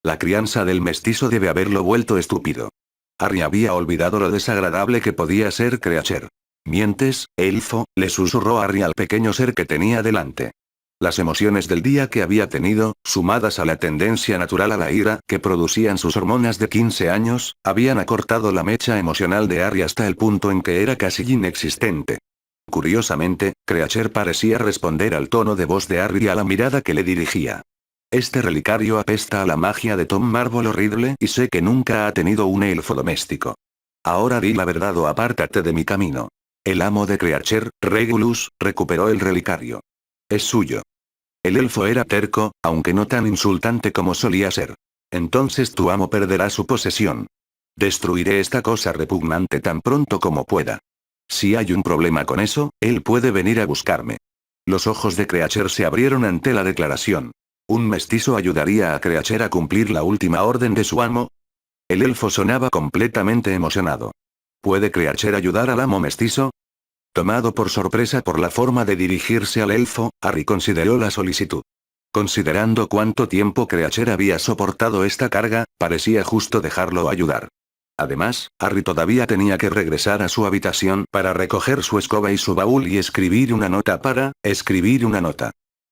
La crianza del mestizo debe haberlo vuelto estúpido. Harry había olvidado lo desagradable que podía ser Creacher. «¿Mientes, elfo?», le susurró Harry al pequeño ser que tenía delante. Las emociones del día que había tenido, sumadas a la tendencia natural a la ira que producían sus hormonas de 15 años, habían acortado la mecha emocional de Harry hasta el punto en que era casi inexistente. Curiosamente, Creacher parecía responder al tono de voz de Harry y a la mirada que le dirigía. Este relicario apesta a la magia de Tom Marvolo Riddle y sé que nunca ha tenido un elfo doméstico. Ahora di la verdad o apártate de mi camino. El amo de Creacher, Regulus, recuperó el relicario. Es suyo. El elfo era terco, aunque no tan insultante como solía ser. Entonces tu amo perderá su posesión. Destruiré esta cosa repugnante tan pronto como pueda. Si hay un problema con eso, él puede venir a buscarme. Los ojos de Creacher se abrieron ante la declaración. ¿Un mestizo ayudaría a Creacher a cumplir la última orden de su amo? El elfo sonaba completamente emocionado. ¿Puede Creacher ayudar al amo mestizo? Tomado por sorpresa por la forma de dirigirse al elfo, Harry consideró la solicitud. Considerando cuánto tiempo Creacher había soportado esta carga, parecía justo dejarlo ayudar. Además, Harry todavía tenía que regresar a su habitación para recoger su escoba y su baúl y escribir una nota.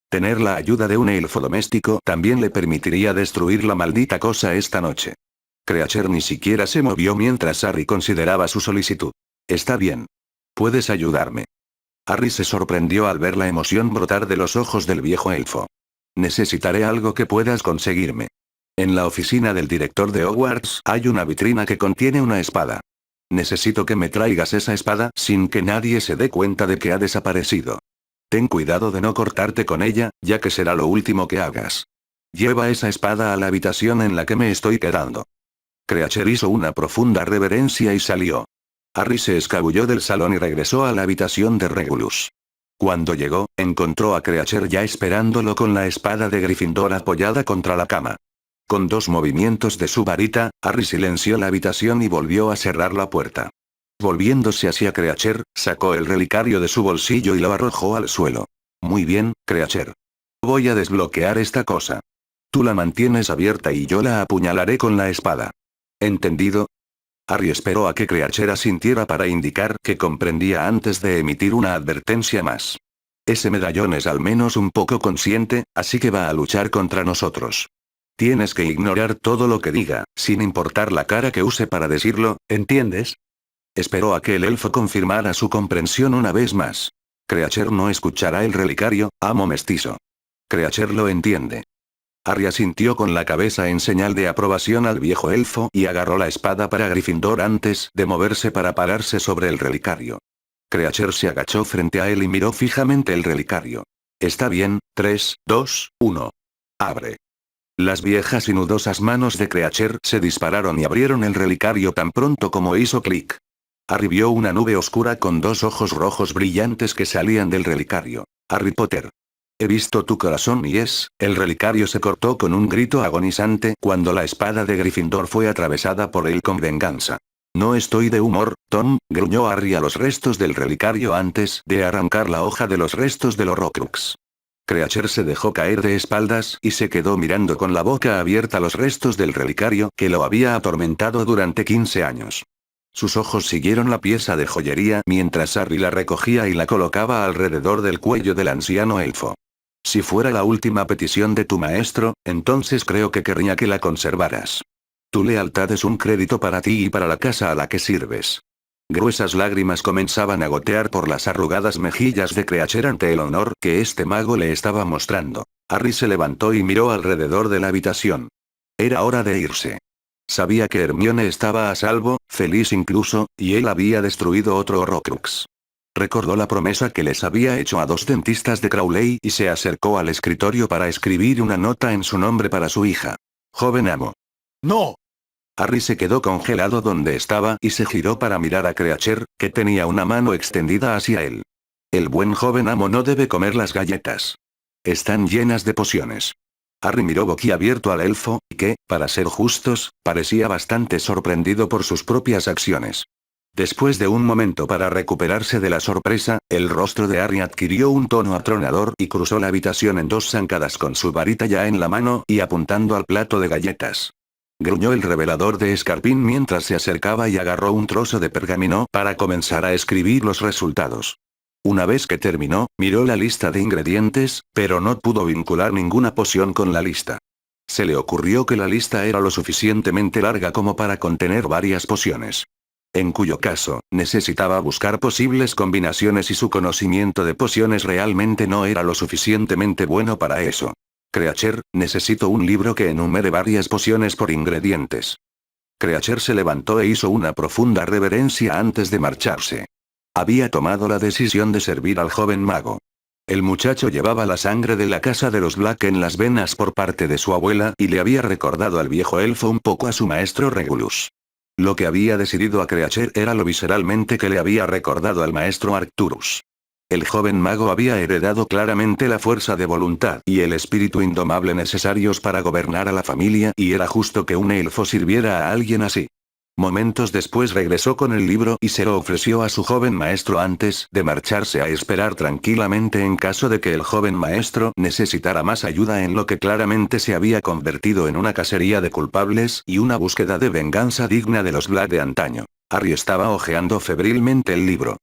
Tener la ayuda de un elfo doméstico también le permitiría destruir la maldita cosa esta noche. Creacher ni siquiera se movió mientras Harry consideraba su solicitud. Está bien. Puedes ayudarme. Harry se sorprendió al ver la emoción brotar de los ojos del viejo elfo. Necesitaré algo que puedas conseguirme. En la oficina del director de Hogwarts hay una vitrina que contiene una espada. Necesito que me traigas esa espada sin que nadie se dé cuenta de que ha desaparecido. Ten cuidado de no cortarte con ella, ya que será lo último que hagas. Lleva esa espada a la habitación en la que me estoy quedando. Creacher hizo una profunda reverencia y salió. Harry se escabulló del salón y regresó a la habitación de Regulus. Cuando llegó, encontró a Creacher ya esperándolo con la espada de Gryffindor apoyada contra la cama. Con 2 movimientos de su varita, Harry silenció la habitación y volvió a cerrar la puerta. Volviéndose hacia Creacher, sacó el relicario de su bolsillo y lo arrojó al suelo. Muy bien, Creacher. Voy a desbloquear esta cosa. Tú la mantienes abierta y yo la apuñalaré con la espada. ¿Entendido? Harry esperó a que Creacher asintiera para indicar que comprendía antes de emitir una advertencia más. Ese medallón es al menos un poco consciente, así que va a luchar contra nosotros. Tienes que ignorar todo lo que diga, sin importar la cara que use para decirlo, ¿entiendes? Esperó a que el elfo confirmara su comprensión una vez más. Creacher no escuchará el relicario, amo mestizo. Creacher lo entiende. Harry asintió con la cabeza en señal de aprobación al viejo elfo y agarró la espada para Gryffindor antes de moverse para pararse sobre el relicario. Creacher se agachó frente a él y miró fijamente el relicario. Está bien, 3, 2, 1. Abre. Las viejas y nudosas manos de Creature se dispararon y abrieron el relicario tan pronto como hizo clic. Harry vio una nube oscura con dos ojos rojos brillantes que salían del relicario. Harry Potter. He visto tu corazón y el relicario se cortó con un grito agonizante cuando la espada de Gryffindor fue atravesada por él con venganza. No estoy de humor, Tom, gruñó Harry a los restos del relicario antes de arrancar la hoja de los restos del Horrocrux. Creature se dejó caer de espaldas y se quedó mirando con la boca abierta los restos del relicario que lo había atormentado durante 15 años. Sus ojos siguieron la pieza de joyería mientras Harry la recogía y la colocaba alrededor del cuello del anciano elfo. Si fuera la última petición de tu maestro, entonces creo que querría que la conservaras. Tu lealtad es un crédito para ti y para la casa a la que sirves. Gruesas lágrimas comenzaban a gotear por las arrugadas mejillas de Creature ante el honor que este mago le estaba mostrando. Harry se levantó y miró alrededor de la habitación. Era hora de irse. Sabía que Hermione estaba a salvo, feliz incluso, y él había destruido otro Horrocrux. Recordó la promesa que les había hecho a 2 dentistas de Crowley y se acercó al escritorio para escribir una nota en su nombre para su hija. Joven amo. ¡No! Harry se quedó congelado donde estaba y se giró para mirar a Creature, que tenía una mano extendida hacia él. El buen joven amo no debe comer las galletas. Están llenas de pociones. Harry miró boquiabierto al elfo, que, para ser justos, parecía bastante sorprendido por sus propias acciones. Después de un momento para recuperarse de la sorpresa, el rostro de Harry adquirió un tono atronador y cruzó la habitación en 2 zancadas con su varita ya en la mano y apuntando al plato de galletas. Gruñó el revelador de escarpín mientras se acercaba y agarró un trozo de pergamino para comenzar a escribir los resultados. Una vez que terminó, miró la lista de ingredientes, pero no pudo vincular ninguna poción con la lista. Se le ocurrió que la lista era lo suficientemente larga como para contener varias pociones. En cuyo caso, necesitaba buscar posibles combinaciones y su conocimiento de pociones realmente no era lo suficientemente bueno para eso. Creature, necesito un libro que enumere varias pociones por ingredientes. Creature se levantó e hizo una profunda reverencia antes de marcharse. Había tomado la decisión de servir al joven mago. El muchacho llevaba la sangre de la casa de los Black en las venas por parte de su abuela y le había recordado al viejo elfo un poco a su maestro Regulus. Lo que había decidido a Creature era lo visceralmente que le había recordado al maestro Arcturus. El joven mago había heredado claramente la fuerza de voluntad y el espíritu indomable necesarios para gobernar a la familia y era justo que un elfo sirviera a alguien así. Momentos después regresó con el libro y se lo ofreció a su joven maestro antes de marcharse a esperar tranquilamente en caso de que el joven maestro necesitara más ayuda en lo que claramente se había convertido en una cacería de culpables y una búsqueda de venganza digna de los Black de antaño. Harry estaba hojeando febrilmente el libro.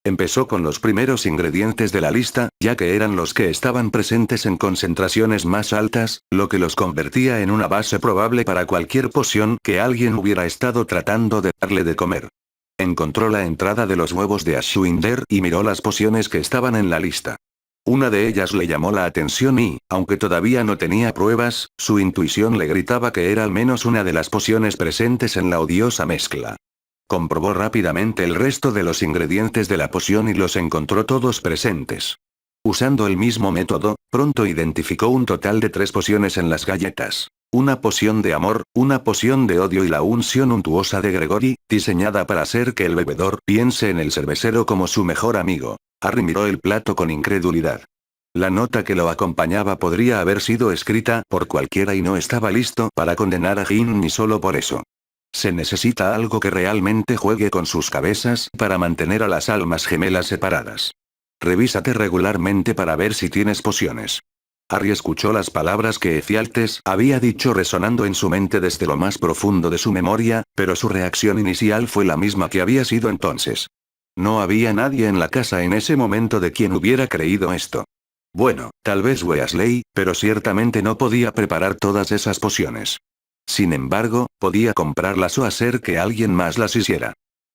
Empezó con los primeros ingredientes de la lista, ya que eran los que estaban presentes en concentraciones más altas, lo que los convertía en una base probable para cualquier poción que alguien hubiera estado tratando de darle de comer. Encontró la entrada de los huevos de Ashwinder y miró las pociones que estaban en la lista. Una de ellas le llamó la atención y, aunque todavía no tenía pruebas, su intuición le gritaba que era al menos una de las pociones presentes en la odiosa mezcla. Comprobó rápidamente el resto de los ingredientes de la poción y los encontró todos presentes. Usando el mismo método, pronto identificó un total de 3 pociones en las galletas. Una poción de amor, una poción de odio y la unción untuosa de Gregory, diseñada para hacer que el bebedor piense en el cervecero como su mejor amigo. Harry miró el plato con incredulidad. La nota que lo acompañaba podría haber sido escrita por cualquiera y no estaba listo para condenar a Ginny solo por eso. Se necesita algo que realmente juegue con sus cabezas para mantener a las almas gemelas separadas. Revísate regularmente para ver si tienes pociones. Harry escuchó las palabras que Efialtes había dicho resonando en su mente desde lo más profundo de su memoria, pero su reacción inicial fue la misma que había sido entonces. No había nadie en la casa en ese momento de quien hubiera creído esto. Bueno, tal vez Weasley, pero ciertamente no podía preparar todas esas pociones. Sin embargo, podía comprarlas o hacer que alguien más las hiciera.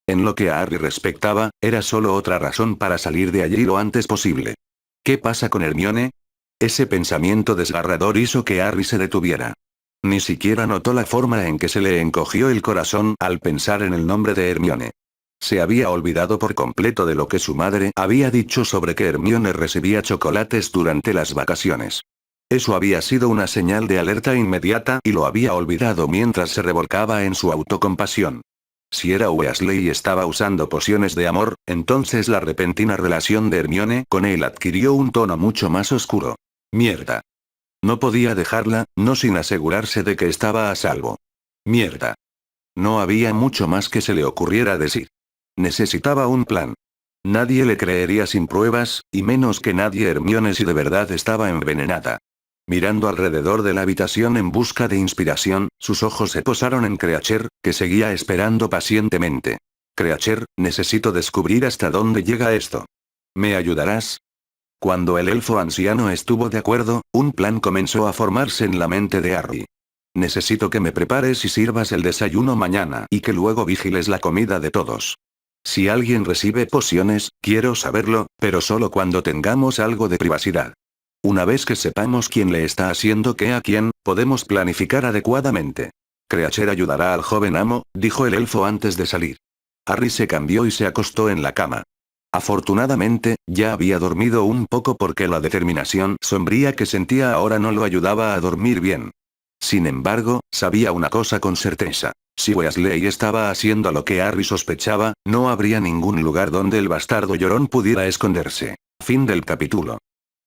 En lo que a Harry respectaba, era solo otra razón para salir de allí lo antes posible. ¿Qué pasa con Hermione? Ese pensamiento desgarrador hizo que Harry se detuviera. Ni siquiera notó la forma en que se le encogió el corazón al pensar en el nombre de Hermione. Se había olvidado por completo de lo que su madre había dicho sobre que Hermione recibía chocolates durante las vacaciones. Eso había sido una señal de alerta inmediata y lo había olvidado mientras se revolcaba en su autocompasión. Si era Weasley y estaba usando pociones de amor, entonces la repentina relación de Hermione con él adquirió un tono mucho más oscuro. Mierda. No podía dejarla, no sin asegurarse de que estaba a salvo. Mierda. No había mucho más que se le ocurriera decir. Necesitaba un plan. Nadie le creería sin pruebas, y menos que nadie Hermione si de verdad estaba envenenada. Mirando alrededor de la habitación en busca de inspiración, sus ojos se posaron en Creacher, que seguía esperando pacientemente. Creacher, necesito descubrir hasta dónde llega esto. ¿Me ayudarás? Cuando el elfo anciano estuvo de acuerdo, un plan comenzó a formarse en la mente de Harry. Necesito que me prepares y sirvas el desayuno mañana y que luego vigiles la comida de todos. Si alguien recibe pociones, quiero saberlo, pero solo cuando tengamos algo de privacidad. Una vez que sepamos quién le está haciendo qué a quién, podemos planificar adecuadamente. Creacher ayudará al joven amo, dijo el elfo antes de salir. Harry se cambió y se acostó en la cama. Afortunadamente, ya había dormido un poco porque la determinación sombría que sentía ahora no lo ayudaba a dormir bien. Sin embargo, sabía una cosa con certeza. Si Weasley estaba haciendo lo que Harry sospechaba, no habría ningún lugar donde el bastardo llorón pudiera esconderse. Fin del capítulo.